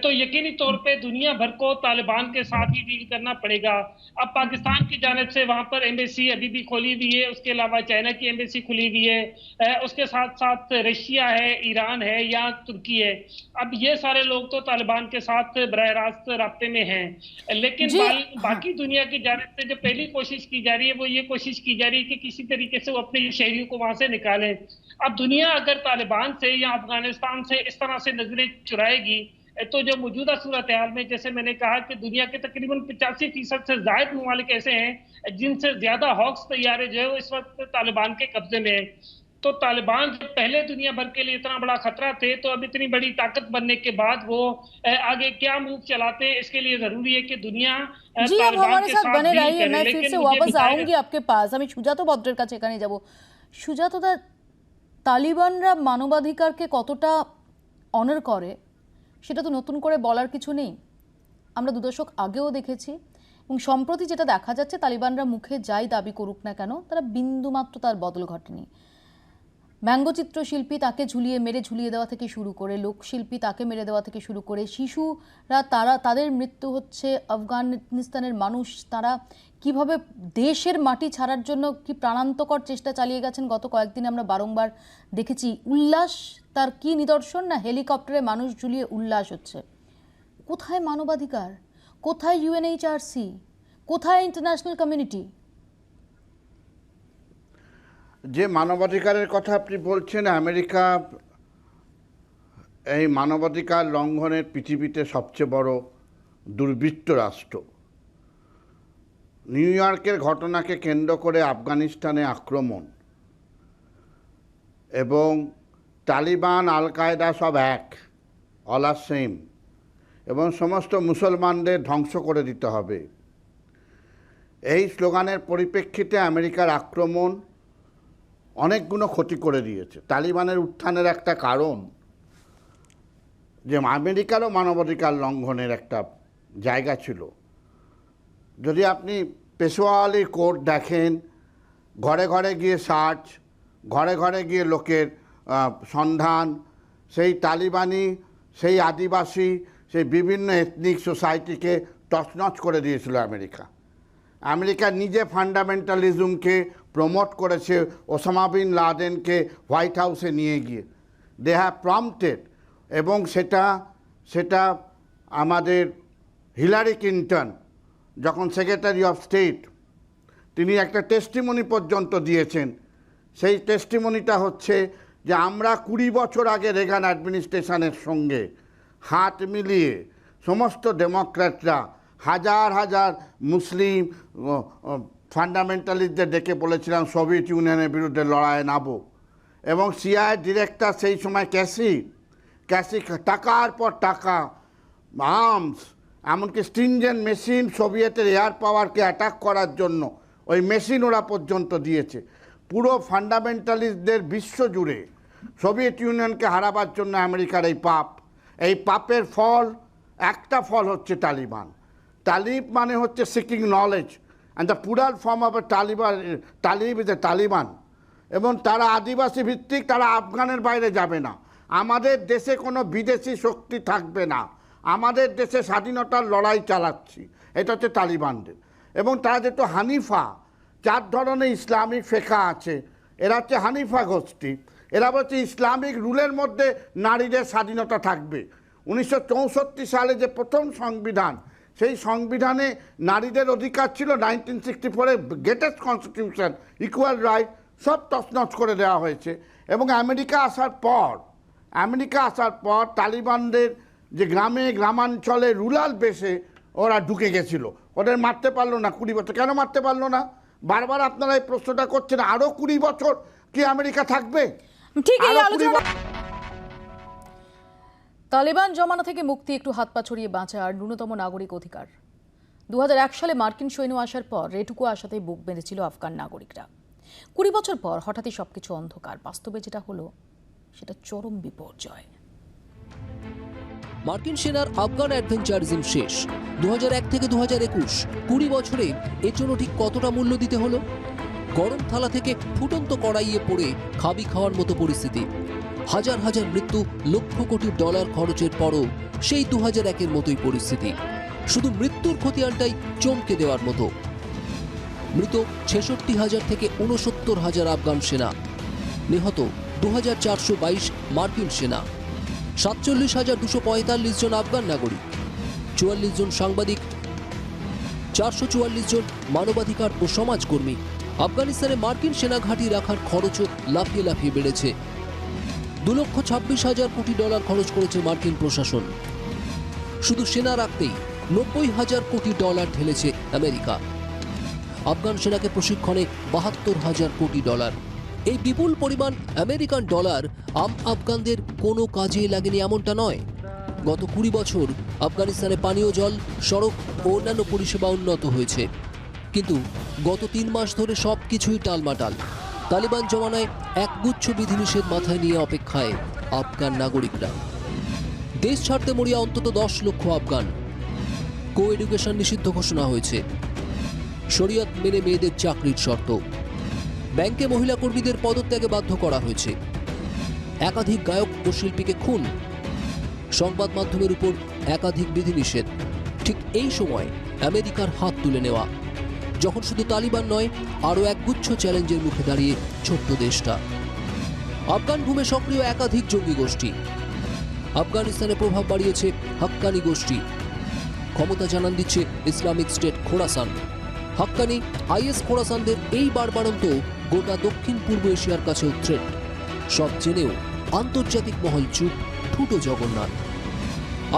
तो यकीनी तौर पे दुनिया भर को तालिबान के साथ ही डील करना पड़ेगा। अब पाकिस्तान की जानिब से वहाँ पर एम्बेसी अभी भी खोली हुई है, उसके अलावा चाइना की एम्बेसी खुली हुई है, उसके साथ साथ रशिया है, ईरान है या तुर्की है। अब ये सारे लोग तो तालिबान के साथ बराह रास्त राब्ते में हैं, लेकिन बाकी दुनिया की जानिब से जो पहली कोशिश की जा रही है वो ये कोशिश की जा रही है कि किसी तरीके से वो अपने शहरियों को वहां से निकालें। अब दुनिया अगर तालिबान से या अफगानिस्तान से इस तरह से नजरें चुराएगी तो जो मौजूदा सूरत हाल में, जैसे मैंने कहा कि दुनिया के तकरीबन 85% से ज्यादा ममालिक ऐसे हैं जिनसे ज्यादा हॉक्स तैयारे जो है वो इस वक्त तालिबान के कब्जे में है। तो तालिबान जब पहले दुनिया भर के लिए इतना बड़ा खतरा थे, तो अब इतनी बड़ी ताकत बनने के बाद वो आगे क्या मूव चलाते हैं, इसके लिए जरूरी है कि दुनिया जी अब हमारे साथ बने रहिए। मैं फिर से वापस आऊंगी आपके पास। আমি সুজাত ভদ্রের কাছে এখানে যাব। সুজাতদা, তালিবানরা মানবাধিকারকে কতটা অনার করে সেটা তো নতুন করে বলার কিছু নেই। আমরা 2 দশক আগেও দেখেছি এবং সম্প্রতি যেটা দেখা যাচ্ছে তালিবানরা মুখে যাই দাবি করুক না কেন তারা বিন্দুমাত্র তার বদল ঘটেনি। ব্যঙ্গচিত্র শিল্পী তাকে ঝুলিয়ে দেওয়া থেকে শুরু করে, লোকশিল্পী তাকে মেরে দেওয়া থেকে শুরু করে, শিশুরা তাদের মৃত্যু হচ্ছে, আফগানিস্তানের মানুষ তারা কিভাবে দেশের মাটি ছাড়ার জন্য কি প্রাণান্তকর চেষ্টা চালিয়ে গেছেন গত কয়েকদিনে আমরা বারংবার দেখেছি। উল্লাস তার কি নিদর্শন না হেলিকপ্টারে মানুষ ঝুলিয়ে উল্লাস হচ্ছে। কোথায় মানবাধিকার, কোথায় ইউএনএইচআরসি, কোথায় ইন্টারন্যাশনাল কমিউনিটি? যে মানবাধিকারের কথা আপনি বলছেন, আমেরিকা এই মানবাধিকার লঙ্ঘনের পৃথিবীতে সবচেয়ে বড় দুর্বৃত্ত রাষ্ট্র। নিউ ইয়র্কের ঘটনাকে কেন্দ্র করে আফগানিস্তানে আক্রমণ এবং তালিবান, আল কায়দা সব এক, অল আর সেম। এবং সমস্ত মুসলমানদের ধ্বংস করে দিতে হবে। এই স্লোগানের পরিপ্রেক্ষিতে আমেরিকার আক্রমণ অনেকগুলো ক্ষতি করে দিয়েছে। তালিবানের উত্থানের একটা কারণ যে আমেরিকারও মানবাধিকার লঙ্ঘনের একটা জায়গা ছিল। যদি আপনি পেশোয়ালি কোর্ট দেখেন, ঘরে ঘরে গিয়ে সার্চ, ঘরে ঘরে গিয়ে লোকের সন্ধান, সেই তালিবানি, সেই আদিবাসী, সেই বিভিন্ন এথনিক সোসাইটিকে তছনছ করে দিয়েছিল আমেরিকা। আমেরিকা নিজে ফান্ডামেন্টালিজমকে প্রমোট করেছে ওসামা বিন লাদেনকে হোয়াইট হাউসে নিয়ে গিয়ে। দে হ্যাভ প্রম্পটেড, এবং সেটা আমাদের হিলারি ক্লিন্টন যখন সেক্রেটারি অফ স্টেট, তিনি একটা টেস্টিমনি পর্যন্ত দিয়েছেন। সেই টেস্টিমনিটা হচ্ছে যে আমরা 20 বছর আগে রেগান অ্যাডমিনিস্ট্রেশনের সঙ্গে হাত মিলিয়ে সমস্ত ডেমোক্র্যাটরা হাজার হাজার মুসলিম ফান্ডামেন্টালিস্টদের ডেকে বলেছিলাম সোভিয়েত ইউনিয়নের বিরুদ্ধে লড়াইয়ে নামবো। এবং সিআইএ ডিরেক্টর সেই সময় ক্যাসি টাকার পর টাকা, আর্মস, এমনকি স্ট্রিনজেন্ট মেশিন, সোভিয়েতের এয়ার পাওয়ারকে অ্যাটাক করার জন্য ওই মেশিন ওরা পর্যন্ত দিয়েছে। পুরো ফান্ডামেন্টালিস্টদের বিশ্বজুড়ে সোভিয়েত ইউনিয়নকে হারাবার জন্য আমেরিকার এই পাপের ফল, একটা ফল হচ্ছে তালিবান। তালিব মানে হচ্ছে সিকিং নলেজ, অ্যান্ড দ্য পুরাল form of A Talib is a Taliban. এবং তারা আদিবাসী ভিত্তিক, তারা আফগানের বাইরে যাবে না। আমাদের দেশে কোনো বিদেশি শক্তি থাকবে না, আমাদের দেশে স্বাধীনতার লড়াই চালাচ্ছি, এটা হচ্ছে তালিবানদের। এবং তারা যেহেতু হানিফা, 4 ধরনের ইসলামিক ফেকা আছে, এরা হচ্ছে হানিফা গোষ্ঠী। এরা বলছে ইসলামিক রুলের মধ্যে নারীদের স্বাধীনতা থাকবে। 1964 সালে যে প্রথম সংবিধান, সেই সংবিধানে নারীদের অধিকার ছিল 1964-এর গ্রেটেস্ট কনস্টিটিউশন, ইকুয়াল রাইট, সব তছনছ করে দেওয়া হয়েছে। এবং আমেরিকা আসার পর তালিবানদের যে গ্রামাঞ্চলে রুরাল বেসে ওরা ঢুকে গেছিল, ওদের মারতে পারলো না 20 বছর। কেন মারতে পারলো না? বারবার আপনারা এই প্রশ্নটা করছেন। আরও 20 বছর কি আমেরিকা থাকবে? ঠিক এই আলোচনা। তালিবান জমানা থেকে মুক্তি, একটু হাত পা ছড়িয়ে বাঁচার ন্যূনতম নাগরিক অধিকার। 2001 সালে মার্কিন সৈন্য আসার পর এটুকু আশাতেই বুক বেঁধেছিল আফগান নাগরিকরা। 20 বছর পর হঠাৎই সবকিছু অন্ধকার। বাস্তবে যেটা হলো সেটা চরম বিপর্যয়। মার্কিন সেনার আফগান অ্যাডভেঞ্চারিজম শেষ। 2001 থেকে 2021, 20 বছরে এর জন্য ঠিক কতটা মূল্য দিতে হলো? গরম থালা থেকে ফুটন্ত কড়াইয়ে পড়ে খাবি খাওয়ার মতো পরিস্থিতি। হাজার হাজার মৃত্যু, লক্ষ কোটি ডলার খরচের পরও সেই 2001-এর মতোই পরিস্থিতি। শুধু মৃত্যুর খতিয়ানটাই চমকে দেওয়ার মতো। মৃত 66,000 থেকে 69,000 আফগান সেনা, নিহত 2,422 মার্কিন সেনা, 47,245 জন আফগান নাগরিক, 44 জন সাংবাদিক, 444 জন মানবাধিকার ও সমাজকর্মী। আফগানিস্তানে মার্কিন সেনা ঘাঁটি রাখার খরচও লাফিয়ে লাফিয়ে বেড়েছে। 2,26,000 কোটি ডলার খরচ করেছে মার্কিন প্রশাসন। শুধু সেনা রাখতেই 90,000 কোটি ডলার ঢেলেছে আমেরিকা। আফগান সেনাকে প্রশিক্ষণে 72,000 কোটি ডলার। এই বিপুল পরিমাণ আমেরিকান ডলার আম আফগানদের কোনো কাজে লাগেনি এমনটা নয়। গত 20 বছর আফগানিস্তানে পানীয় জল, সড়ক ও অন্যান্য পরিষেবা উন্নত হয়েছে, কিন্তু গত 3 মাস ধরে সব কিছুই টালমাটাল। তালিবান জমানায় একগুচ্ছ বিধিনিষেধ মাথায় নিয়ে অপেক্ষায় আফগান নাগরিকরা। দেশ ছাড়তে মরিয়া অন্তত 10 লক্ষ আফগান। কো এডুকেশন নিষিদ্ধ ঘোষণা হয়েছে। শরিয়ত মেনে মেয়েদের চাকরির শর্ত। ব্যাংকে মহিলা কর্মীদের পদত্যাগে বাধ্য করা হয়েছে। একাধিক গায়ক ও শিল্পীকে খুন। সংবাদ মাধ্যমের উপর একাধিক বিধিনিষেধ। ঠিক এই সময় আমেরিকার হাত তুলে নেওয়া, যখন শুধু তালিবান নয়, আরও একগুচ্ছ চ্যালেঞ্জের মুখে দাঁড়িয়ে ছোট্ট দেশটা। আফগান ভূমে সক্রিয় একাধিক জঙ্গি গোষ্ঠী। আফগানিস্তানে প্রভাব বাড়িয়েছে হাক্কানি গোষ্ঠী। ক্ষমতা জানান দিচ্ছে Islamic State Khorasan. Haqqani IS খোরাসানদের এই বাড়বাড়ন্ত গোটা দক্ষিণ পূর্ব এশিয়ার কাছেও থ্রেট। সব জেনেও আন্তর্জাতিক মহল চুপ, ঠুটো জগন্নাথ।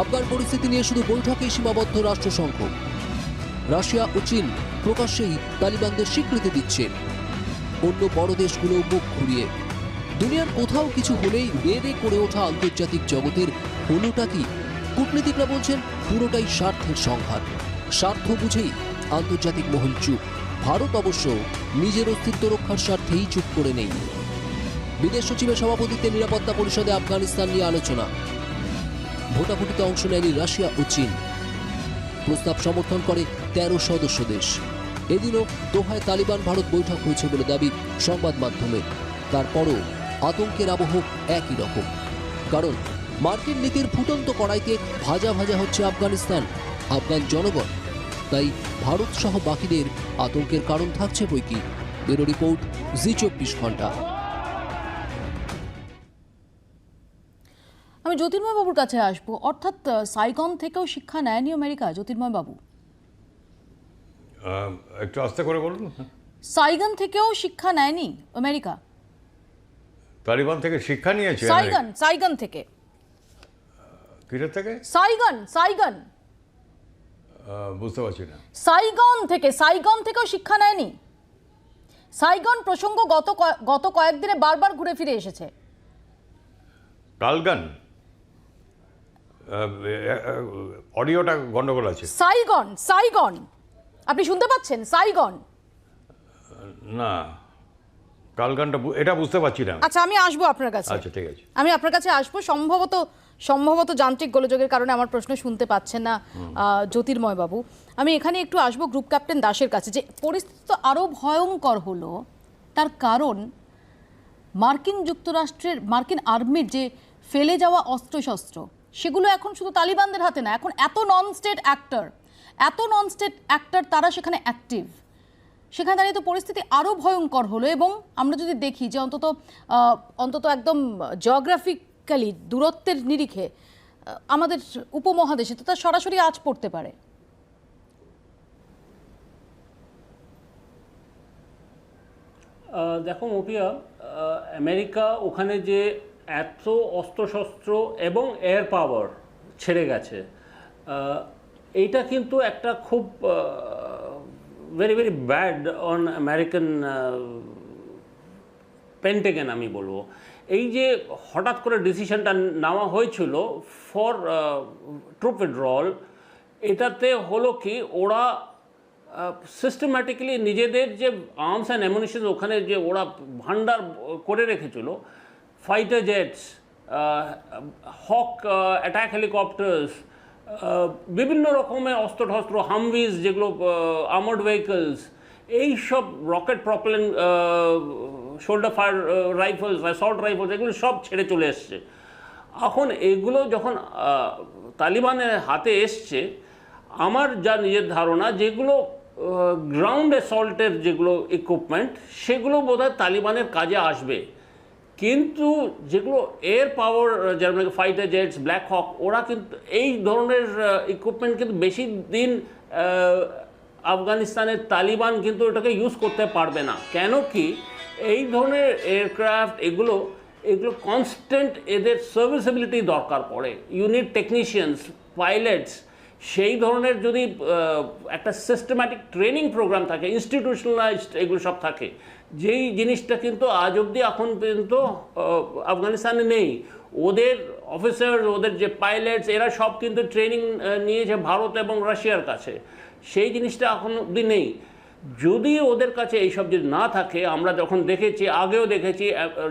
আফগান পরিস্থিতি নিয়ে শুধু বৈঠকেই সীমাবদ্ধ রাষ্ট্রসংঘ। রাশিয়া ও চীন প্রকাশ্যেই তালিবানদের স্বীকৃতি দিচ্ছে, অন্য বড় দেশগুলো মুখ ঘুরিয়ে। দুনিয়ার কোথাও কিছু হলেই রে রে করে ওঠা আন্তর্জাতিক জগতের হলোটা কি, কূটনীতিকরা বলছেন পুরোটাই স্বার্থের সংঘাত। স্বার্থ বুঝেই আন্তর্জাতিক মহল চুপ। ভারত অবশ্য নিজের অস্তিত্ব রক্ষার স্বার্থেই চুপ করে নেই। বিদেশ সচিবের সভাপতিত্বে নিরাপত্তা পরিষদে আফগানিস্তান নিয়ে আলোচনা। ভোটাভুটিতে অংশ নেয়নি রাশিয়া ও চীন। প্রস্তাব সমর্থন করে 13 সদস্য দেশ। এদিনও দোহায় তালিবান ভারত বৈঠক হয়েছে বলে দাবি সংবাদ মাধ্যমে। তারপরও আতঙ্কের আবহ একই রকম, কারণ মার্কিন নীতির ফুটন্ত কড়াইতে ভাজা ভাজা হচ্ছে আফগানিস্তান, আফগান জনগণ। তাই ভারত সহ বাকিদের আতঙ্কের কারণ থাকছে বইকি। ব্যুরো রিপোর্ট, জি 24 ঘন্টা। আমি জ্যোতির্ময় বাবুর কাছে আসবো। অর্থাৎ সাইগন থেকেও শিক্ষা নেয়নি আমেরিকা, জ্যোতির্ময় বাবু? একটু আস্তে করে বলুন। সাইগন থেকেও শিক্ষা নেয়নি আমেরিকা? তালিবান থেকে শিক্ষা নিয়েছে সাইগন থেকে। কিসের থেকে? সাইগন বুঝতে পারছি না। সাইগন থেকেও শিক্ষা নেয়নি? সাইগন প্রসঙ্গ গত কয়েকদিনে বারবার ঘুরে ফিরে এসেছে। কালগান অডিওটা গন্ডগোল আছে। সাইগন আপনি শুনতে পাচ্ছেন? সাইগন না, কালগানটা এটা বুঝতে পারছি না। আচ্ছা, আমি আসবো আপনার কাছে। আচ্ছা, ঠিক আছে, আমি আপনার কাছে আসবো। সম্ভবত যান্ত্রিক গোলযোগের কারণে আমার প্রশ্ন শুনতে পাচ্ছেন না জ্যোতির্ময় বাবু। আমি এখানে একটু আসবো গ্রুপ ক্যাপ্টেন দাসের কাছে। যে পরিস্থিতি তো আরও ভয়ঙ্কর হলো, তার কারণ মার্কিন আর্মির যে ফেলে যাওয়া অস্ত্রশস্ত্র, সেগুলো এখন শুধু তালিবানদের হাতে না, এখন এত নন স্টেট অ্যাক্টর তারা সেখানে অ্যাক্টিভ। সেখানে দাঁড়িয়ে তো পরিস্থিতি আরও ভয়ঙ্কর হলো। এবং আমরা যদি দেখি যে অন্তত একদম জিওগ্রাফিক্যালি দূরত্বের নিরিখে আমাদের উপমহাদেশে তো তার সরাসরি আঁচ পড়তে পারে। দেখো মফিয়া, আমেরিকা ওখানে যে এত অস্ত্রশস্ত্র এবং এয়ার পাওয়ার ছেড়ে গেছে, এইটা কিন্তু একটা খুব very very bad on American Pentagon আমি বলবো। এই যে হঠাৎ করে ডিসিশনটা নেওয়া হয়েছিল ফর ট্রুপ উইথড্রল, এটাতে হলো কি ওরা সিস্টেম্যাটিক্যালি নিজেদের যে আর্মস অ্যান্ড অ্যামুনিশন ওখানে যে ওরা ভান্ডার করে রেখেছিল, fighter jets, hawk attack helicopters, বিভিন্ন রকমের অস্ত্র হামভিজ, যেগুলো আর্মার্ড ভেহিকলস, এই সব rocket propellant shoulder fire rifles, assault rifles, এগুলো সব ছেড়ে চলে এসছে। এখন এগুলো যখন তালিবানের হাতে এসছে, আমার যা নিজের ধারণা, যেগুলো গ্রাউন্ড অ্যাসল্টের যেগুলো ইকুইপমেন্ট, সেগুলো বোধহয় তালিবানের কাজে আসবে। কিন্তু যেগুলো এয়ার পাওয়ার, যেমন ফাইটার জেটস, ব্ল্যাক হক, ওরা কিন্তু এই ধরনের ইকুইপমেন্ট কিন্তু বেশি দিন আফগানিস্তানের তালিবান কিন্তু এটাকে ইউজ করতে পারবে না। কেন কি, এই ধরনের এয়ারক্রাফট এগুলো কনস্ট্যান্ট এদের সার্ভিসেবিলিটি দরকার পড়ে। ইউনিট টেকনিশিয়ানস, পাইলটস, সেই ধরনের যদি একটা সিস্টেম্যাটিক ট্রেনিং প্রোগ্রাম থাকে, ইনস্টিটিউশনালাইজড এগুলো সব থাকে, যেই জিনিসটা কিন্তু আজ অবধি এখন পর্যন্ত আফগানিস্তানে নেই। ওদের অফিসার, ওদের যে পাইলটস, এরা সব কিন্তু ট্রেনিং নিয়েছে ভারত এবং রাশিয়ার কাছে, সেই জিনিসটা এখন অবধি নেই। যদি ওদের কাছে এইসব যদি না থাকে, আমরা যখন দেখেছি, আগেও দেখেছি,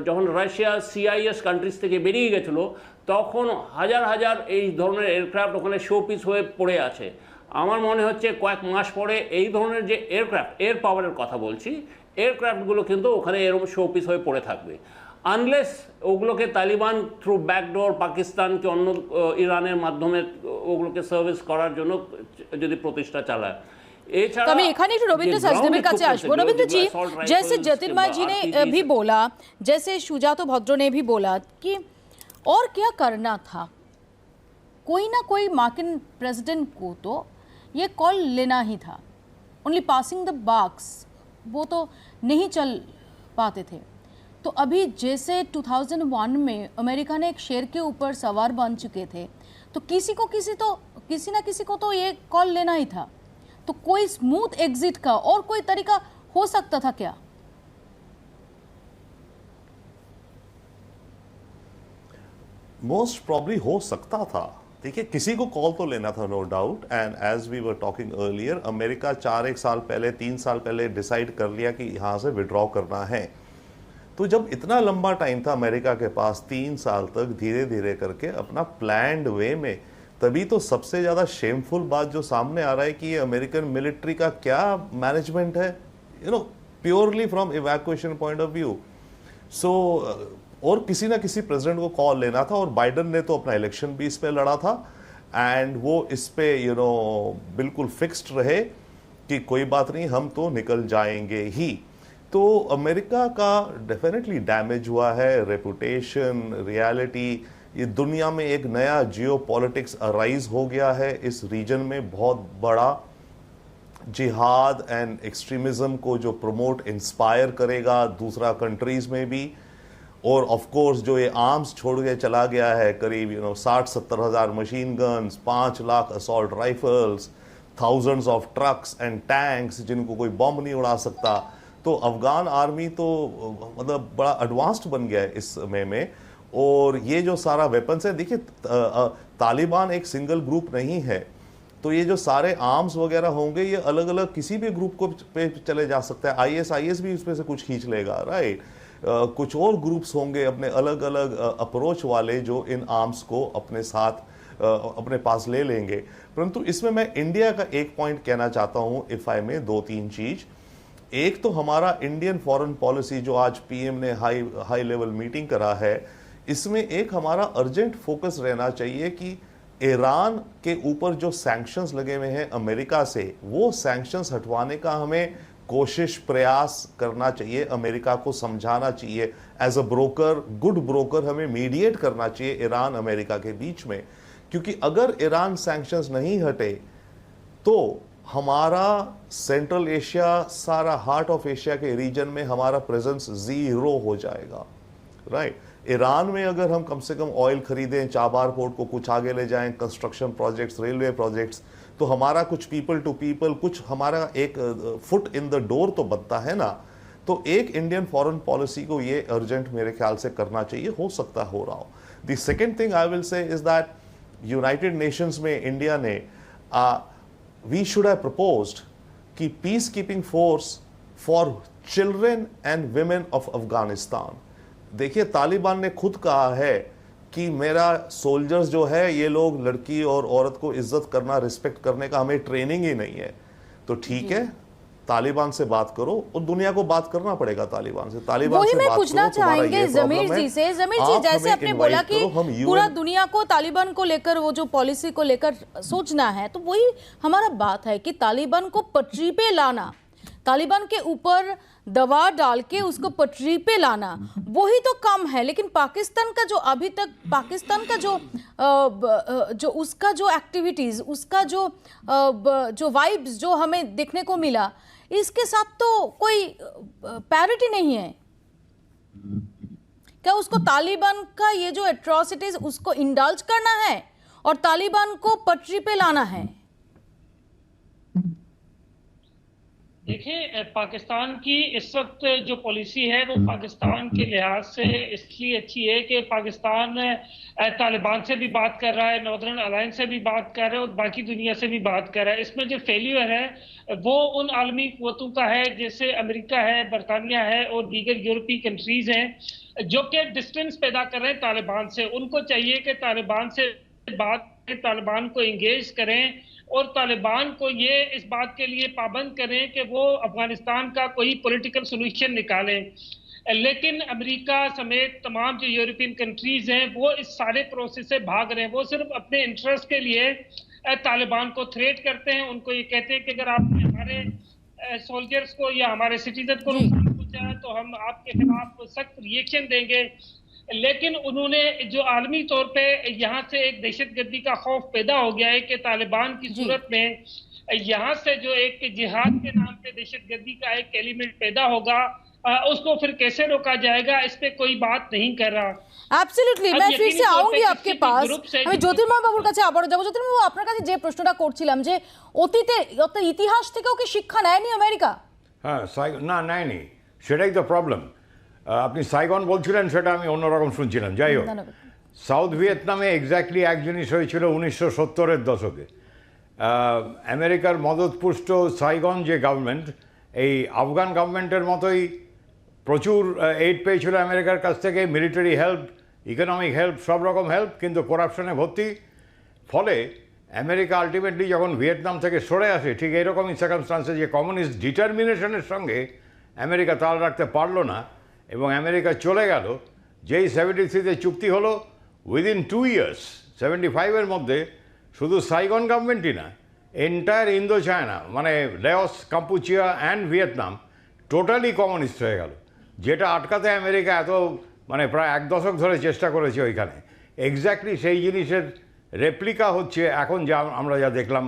যখন রাশিয়া CIS কান্ট্রিজ থেকে বেরিয়ে গেছিলো, তখন হাজার হাজার এই ধরনের এয়ারক্রাফট ওখানে শোপিস হয়ে পড়ে আছে। আমার মনে হচ্ছে কয়েক মাস পরে এই ধরনের যে এয়ারক্রাফট, এয়ার পাওয়ারের কথা বলছি, এয়ারক্রাফটগুলো কিন্তু ওখানে এরকম শোপিস হয়ে পড়ে থাকবে, আনলেস ওগুলোকে তালিবান থ্রু ব্যাকডোর পাকিস্তানকে অন্য ইরানের মাধ্যমে ওগুলোকে সার্ভিস করার জন্য যদি প্রতিষ্ঠা চালায়। तो मैं एखाने रविंद्र सचदेव काছে আসবো। रविंद्र जी, जैसे ज्योतिर्मय जी ने भी बोला, जैसे सुजातो भद्र ने भी बोला कि और क्या करना था, कोई ना कोई मार्किन प्रेसिडेंट को तो ये कॉल लेना ही था। ओनली पासिंग द बक्स वो तो नहीं चल पाते थे। तो अभी जैसे 2001 में अमेरिका ने एक शेर के ऊपर सवार बन चुके थे, तो किसी ना किसी को तो ये कॉल लेना ही था। तो कोई स्मूथ एग्जिट का और कोई तरीका हो सकता था क्या? मोस्ट प्रॉब्ली हो सकता था, देखिए, किसी को कॉल तो लेना था, no doubt, and as we were talking earlier, America 4 साल पहले 3 साल पहले डिसाइड कर लिया कि यहाँ से विड्रॉ करना है। तो जब इतना लंबा टाइम था अमेरिका के पास, 3 साल तक धीरे धीरे करके अपना प्लान्ड वे में, तभी तो सबसे ज़्यादा शेमफुल बात जो सामने आ रहा है कि ये अमेरिकन मिलिट्री का क्या मैनेजमेंट है, you know, purely from evacuation point of view. So और किसी ना किसी प्रेसिडेंट को कॉल लेना था, और बाइडन ने तो अपना इलेक्शन भी इस पे लड़ा था, एंड वो इस पे यू नो बिल्कुल फिक्स्ड रहे कि कोई बात नहीं, हम तो निकल जाएंगे ही। तो अमेरिका का डेफिनेटली डैमेज हुआ है, रेपुटेशन, रियलिटी, ये दुनिया में एक नया जियो पॉलिटिक्स अराइज हो गया है इस रीजन में, बहुत बड़ा जिहाद एंड एक्सट्रीमिज्म को जो प्रमोट इंस्पायर करेगा दूसरा कंट्रीज में भी। और ऑफ कोर्स जो ये आर्म्स छोड़ के चला गया है, करीब 60-70 हज़ार machine guns, 5 lakh assault rifles, thousands of trucks and tanks जिनको कोई बम नहीं उड़ा सकता। तो अफगान आर्मी तो मतलब बड़ा एडवांस्ड बन गया है इस समय में। और ये जो सारा वेपन्स है, देखिए तालिबान एक सिंगल ग्रुप नहीं है, तो ये जो सारे आर्म्स वगैरह होंगे ये अलग अलग किसी भी ग्रुप को पे चले जा सकता है। आईएस भी उसमें से कुछ खींच लेगा, राइट। कुछ और ग्रुप्स होंगे अपने अलग अलग अप्रोच वाले जो इन आर्म्स को अपने साथ अपने पास ले लेंगे। परंतु इसमें मैं इंडिया का एक पॉइंट कहना चाहता हूं, इफ आई में, 2-3 चीज। एक तो हमारा इंडियन फॉरेन पॉलिसी जो आज पीएम ने हाई लेवल मीटिंग करा है, इसमें एक हमारा अर्जेंट फोकस रहना चाहिए कि ईरान के ऊपर जो सैंक्शंस लगे हुए हैं अमेरिका से, वो सैंक्शंस हटवाने का हमें कोशिश प्रयास करना चाहिए, अमेरिका को समझाना चाहिए as a broker, good broker हमें मीडिएट करना चाहिए ईरान अमेरिका के बीच में। क्योंकि अगर ईरान सैंक्शंस नहीं हटे तो हमारा सेंट्रल एशिया, सारा हार्ट ऑफ एशिया के रीजन में हमारा प्रेजेंस 0 हो जाएगा, राइट। ईरान में अगर हम कम से कम ऑयल खरीदें, चाबार पोर्ट को कुछ आगे ले जाएं, कंस्ट्रक्शन प्रोजेक्ट्स, रेलवे प्रोजेक्ट्स, तो हमारा कुछ पीपल टू पीपल, कुछ हमारा एक फुट इन द डोर तो बनता है ना। तो एक इंडियन फॉरेन पॉलिसी को ये अर्जेंट मेरे ख्याल से करना चाहिए, हो सकता हो रहा हो। The second thing I will say is that United Nations में इंडिया ने वी शुड हैव प्रपोज्ड कि peace keeping force for children and women of Afghanistan. देखिए, तालिबान ने खुद कहा है कि मेरा सोल्जर्स जो है ये लोग लड़की और औरत को इज्जत करना, रिस्पेक्ट करने का हमें ट्रेनिंग ही नहीं है। तो ठीक है, तालिबान से बात करो, और दुनिया को बात करना पड़ेगा तालिबान से। तालिबान वही से मैं बात पूछना करो, तुम्हारा चाहेंगे ये जमीर प्रॉब्लम है, जी से। जमीर जी, आप जैसे हमें आपने invite बोला कि करो, हम UN पूरा दुनिया को तालिबान को लेकर, वो जो पॉलिसी को लेकर सोचना है, तो वही हमारा बात है कि तालिबान को पटरी पे लाना, तालिबान के ऊपर दबाव डाल के उसको पटरी पे लाना, वही तो काम है। लेकिन पाकिस्तान का जो अभी तक, पाकिस्तान का जो उसका जो एक्टिविटीज, उसका जो वाइब्स जो हमें देखने को मिला, इसके साथ तो कोई पैरिटी नहीं है। क्या उसको तालिबान का ये जो एट्रोसिटीज उसको इंडल्ज करना है और तालिबान को पटरी पे लाना है? देखिए, पाकिस्तान की इस वक्त जो पॉलिसी है वो पाकिस्तान के लिहाज से इसलिए अच्छी है कि पाकिस्तान तालिबान से भी बात कर रहा है, नॉर्दर्न अलायंस से भी बात कर रहा है और बाकी दुनिया से भी बात कर रहा है। इसमें जो फेल्यूर है वो उन आलमी क़ुव्वतों का है, जैसे अमेरिका है, बरतानिया है और दीगर यूरोपीय कंट्रीज हैं, जो कि डिस्टेंस पैदा कर रहे हैं तालिबान से। उनको चाहिए कि तालिबान से बात करें, तालिबान को इंगेज करें और तालिबान को ये इस बात के लिए पाबंद करें कि वो अफगानिस्तान का कोई पॉलिटिकल सोल्यूशन निकालें। लेकिन अमेरिका समेत तमाम जो यूरोपियन कंट्रीज हैं वो इस सारे प्रोसेस से भाग रहे हैं। वो सिर्फ अपने इंटरेस्ट के लिए तालिबान को थ्रेट करते हैं। उनको ये कहते हैं कि अगर आपने हमारे सोल्जर्स को या हमारे सिटीजन को नुकसान पहुंचाया तो हम आपके खिलाफ सख्त रिएक्शन देंगे। लेकिन उन्होंने जो आलमी तौर पे यहाँ से एक दहशतगर्दी का खौफ पैदा हो गया है कि तालिबान की सूरत में यहाँ से जो एक जिहाद के नाम पे दहशतगर्दी का एक एलिमेंट पैदा होगा, उसको फिर कैसे रोका जाएगा, इस पे कोई बात नहीं कर रहा। एब्सोल्युटली, मैं फिर से आऊंगी आपके पास। আমি জ্যোতির্ময় বাবুর কাছে আবারও যাব। জ্যোতির্ময় বাবু, আপনার কাছে যে প্রশ্নটা করছিলাম যে অতীতে ইতিহাস থেকেও কি শিক্ষা নেয়নি আমেরিকা? হ্যাঁ, না নেয়নি, সেটাই তো প্রবলেম। আপনি সাইগন বলছিলেন, সেটা আমি অন্যরকম শুনছিলাম। যাই হোক, সাউথ ভিয়েতনামে এক্স্যাক্টলি এক জিনিস হয়েছিল 1970-এর দশকে। আমেরিকার মদতপুষ্ট সাইগন যে গভর্নমেন্ট, এই আফগান গভর্নমেন্টের মতোই প্রচুর এইড পেয়েছিল আমেরিকার কাছ থেকে, মিলিটারি হেল্প, ইকোনমিক হেল্প, সব রকম হেল্প, কিন্তু করাপশনে ভর্তি। ফলে আমেরিকা আলটিমেটলি যখন ভিয়েতনাম থেকে সরে আসে, ঠিক এইরকমই সার্কামস্টান্সে যে কমিউনিস্ট ডিটারমিনেশনের সঙ্গে আমেরিকা তাল রাখতে পারলো না এবং আমেরিকা চলে গেল। যেই 73-তে চুক্তি হলো, উইদিন 2 ইয়ার্স 75-এর মধ্যে শুধু সাইগন গভর্নমেন্টই না, এন্টায়ার ইন্দো চায়না মানে Laos, Kampuchea and Vietnam totally communist হয়ে গেল, যেটা আটকাতে আমেরিকা এত মানে প্রায় 1 দশক ধরে চেষ্টা করেছে ওইখানে। এক্স্যাক্টলি সেই জিনিসের রেপ্লিকা হচ্ছে এখন যা আমরা যা দেখলাম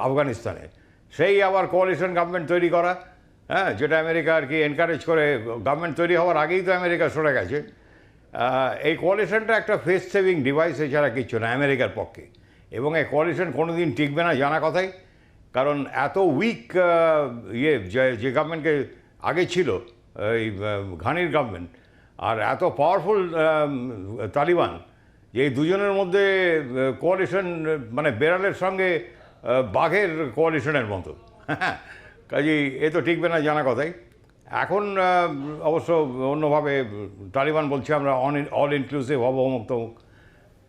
আফগানিস্তানে। সেই আবার কোয়ালিশন গভর্নমেন্ট তৈরি করা, হ্যাঁ, যেটা আমেরিকা আর কি এনকারেজ করে। গভর্নমেন্ট তৈরি হওয়ার আগেই তো আমেরিকা সরে গেছে। এই কোয়ালিশনটা একটা ফেস সেভিং ডিভাইস এছাড়া কিচ্ছু না আমেরিকার পক্ষে, এবং এই কোয়ালিশন কোনো দিন টিকবে না জানা কথাই। কারণ এত উইক যে গভর্নমেন্টকে আগে ছিল এই ঘানির গভর্নমেন্ট, আর এত পাওয়ারফুল তালিবান, যে এই দুজনের মধ্যে কোয়ালিশন মানে বেড়ালের সঙ্গে বাঘের কোয়ালিশনের মতো। কাজেই এ তো টিকবে না জানা কথাই। এখন অবশ্য অন্যভাবে তালিবান বলছে আমরা অল ইনক্লুসিভ হব, অমুক তমুক।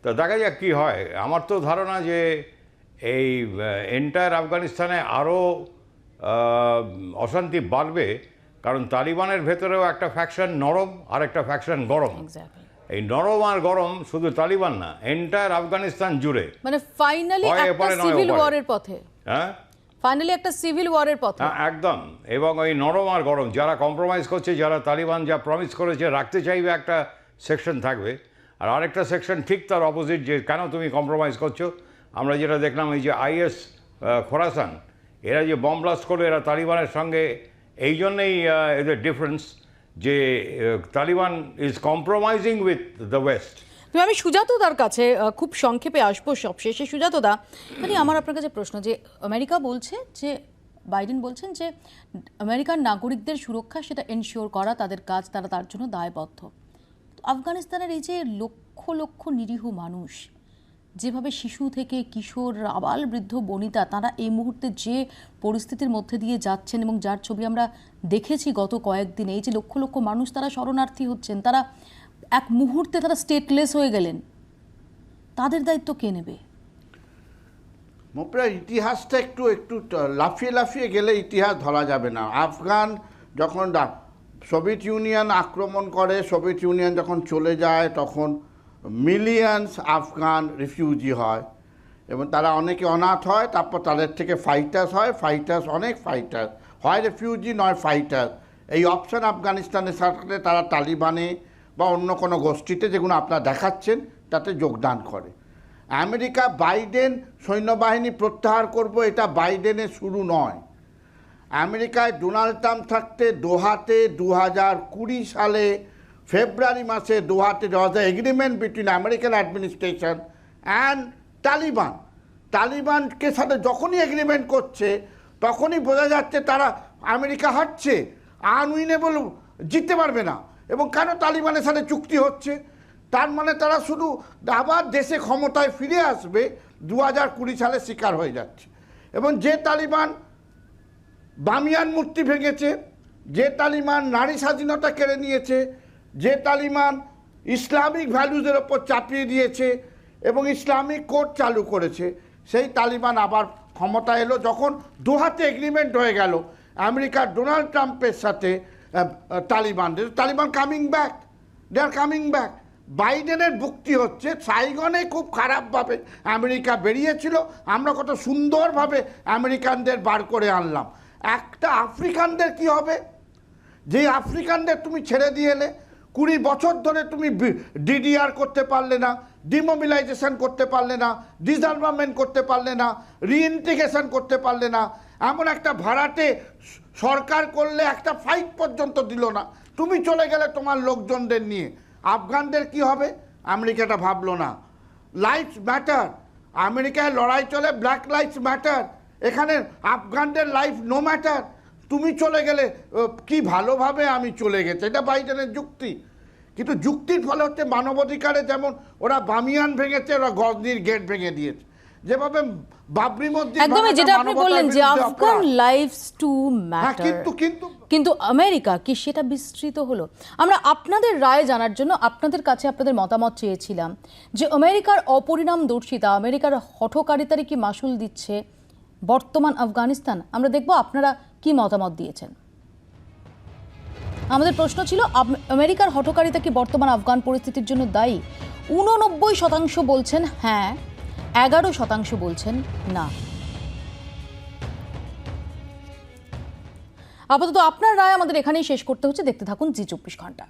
তা দেখা যাক কী হয়। আমার তো ধারণা যে এই এন্টায়ার আফগানিস্তানে আরও অশান্তি বাড়বে, কারণ তালিবানের ভেতরেও একটা ফ্যাকশন নরম আর একটা ফ্যাকশন গরম। এই নরম আর গরম শুধু তালিবান না, এন্টায়ার আফগানিস্তান জুড়ে মানে ফাইনালি একটা সিভিল ওয়ারের পথে। হ্যাঁ, ফাইনালি একটা সিভিল ওয়ারের পথে। হ্যাঁ, একদম। এবং ওই নরম আর গরম, যারা কম্প্রোমাইজ করছে, যারা তালিবান যা প্রমিস করেছে রাখতে চাইবে, একটা সেকশন থাকবে, আর আরেকটা সেকশন ঠিক তার অপোজিট, যে কেন তুমি কম্প্রোমাইজ করছো। আমরা যেটা দেখলাম এই যে আইএস খোরাসান, এরা যে বম ব্লাস্ট করলো, এরা তালিবানের সঙ্গে, এই জন্যেই এদের ডিফারেন্স যে Taliban is compromising with the West. আমি সুজাতদার কাছে খুব সংক্ষেপে আসবো সবশেষে। সুজাতদা, মানে আমার আপনার কাছে প্রশ্ন, যে আমেরিকা বলছে যে বাইডেন বলছেন যে আমেরিকার নাগরিকদের সুরক্ষা সেটা এনশিওর করা তাদের কাজ, তারা তার জন্য দায়বদ্ধ। আফগানিস্তানের এই যে লক্ষ লক্ষ নিরীহ মানুষ, যেভাবে শিশু থেকে কিশোর, আবাল বৃদ্ধ বনিতা, তারা এই মুহূর্তে যে পরিস্থিতির মধ্যে দিয়ে যাচ্ছেন এবং যার ছবি আমরা দেখেছি গত কয়েকদিনে, এই যে লক্ষ লক্ষ মানুষ তারা শরণার্থী হচ্ছেন, তারা এক মুহূর্তে তারা স্টেটলেস হয়ে গেলেন, তাদের দায়িত্ব কে নেবে? মোপরা ইতিহাসটা একটু লাফিয়ে লাফিয়ে গেলে ইতিহাস ধরা যাবে না। আফগান যখন সোভিয়েত ইউনিয়ন আক্রমণ করে, সোভিয়েত ইউনিয়ন যখন চলে যায়, তখন মিলিয়ন্স আফগান রিফিউজি হয় এবং তারা অনেকে অনাথ হয়। তারপর তাদের থেকে ফাইটার্স হয়, অনেক ফাইটার হয়, রেফিউজি নয় ফাইটার। এই অপশান আফগানিস্তানের সাথে তারা তালিবানে বা অন্য কোনো গোষ্ঠীতে, যেগুলো আপনারা দেখাচ্ছেন, তাতে যোগদান করে। আমেরিকা বাইডেন সৈন্যবাহিনী প্রত্যাহার করব, এটা বাইডেনের শুরু নয়। আমেরিকায় ডোনাল্ড ট্রাম্প থাকতে দোহাতে 2020 সালে ফেব্রুয়ারি মাসে দোহাতে agreement between American administration and তালিবানকে সাথে যখনই এগ্রিমেন্ট করছে, তখনই বোঝা যাচ্ছে তারা আমেরিকা হারছে, আনউইনেবল, জিততে পারবে না। এবং কেন তালিবানের সাথে চুক্তি হচ্ছে? তার মানে তারা শুধু আবার দেশে ক্ষমতায় ফিরে আসবে 2020 সালে শিকার হয়ে যাচ্ছে। এবং যে তালিবান বামিয়ান মূর্তি ভেঙেছে, যে তালিবান নারী স্বাধীনতা কেড়ে নিয়েছে, যে তালিবান ইসলামিক ভ্যালুজের ওপর চাপিয়ে দিয়েছে এবং ইসলামিক কোড চালু করেছে, সেই তালিবান আবার ক্ষমতা এলো যখন দোহাতে এগ্রিমেন্ট হয়ে গেল আমেরিকার ডোনাল্ড ট্রাম্পের সাথে Taliban coming back, they are coming back. বাইডেনের যুক্তি হচ্ছে সাইগনে খুব খারাপভাবে আমেরিকা বেরিয়েছিল, আমরা কত সুন্দরভাবে আমেরিকানদের বার করে আনলাম। একটা আফ্রিকানদের কি হবে? যে আফ্রিকানদের তুমি ছেড়ে দিয়ে এলে, 20 বছর ধরে তুমি ডিডিআর করতে পারলে না, ডিমোবিলাইজেশন করতে পারলে না, ডিসআর্মামেন্ট করতে পারলে না, রিইন্টিগ্রেশন করতে পারলে না, এমন একটা ভাড়াটে সরকার করলে একটা ফাইট পর্যন্ত দিল না, তুমি চলে গেলে তোমার লোকজনদের নিয়ে। আফগানদের কি হবে? আমেরিকাটা ভাবলো না। লাইফস ম্যাটার, আমেরিকায় লড়াই চলে ব্ল্যাক লাইফস ম্যাটার, এখানে আফগানদের লাইফ নো ম্যাটার। তুমি চলে গেলে কি ভালোভাবে আমি চলে গেছে, এটা বাইডেনের যুক্তি। কিন্তু যুক্তির ফলে হচ্ছে মানবাধিকারে যেমন ওরা বামিয়ান ভেঙেছে, ওরা গজনির গেট ভেঙে দিয়েছে, যেভাবে বাবরি মসজিদ একদমই যেটা আপনি বললেন যে মানবতার বিরুদ্ধে আফগান অপরাধ। লাইভস টু হ্যাঁ, ম্যাটার, কিন্তু কিন্তু আমেরিকা কি সেটা বিস্তৃত হলো? আমরা আপনাদের রায় জানার জন্য আপনাদের কাছে আপনাদের মতামত চেয়েছিলাম যে আমেরিকার অপরিণামদর্শিতা, আমেরিকার হঠকারিতারই কি মাসুল দিচ্ছে বর্তমান আফগানিস্তান? আমরা দেখব আপনারা কি মতামত দিয়েছেন। আমাদের প্রশ্ন ছিল আমেরিকার হঠকারিতা কি বর্তমান আফগান পরিস্থিতির জন্য দায়ী? 89% বলছেন হ্যাঁ, 11% বলছেন না। আপাতত আপনার রায় আমাদের এখানেই শেষ করতে হচ্ছে। দেখতে থাকুন জি 24 ঘন্টা।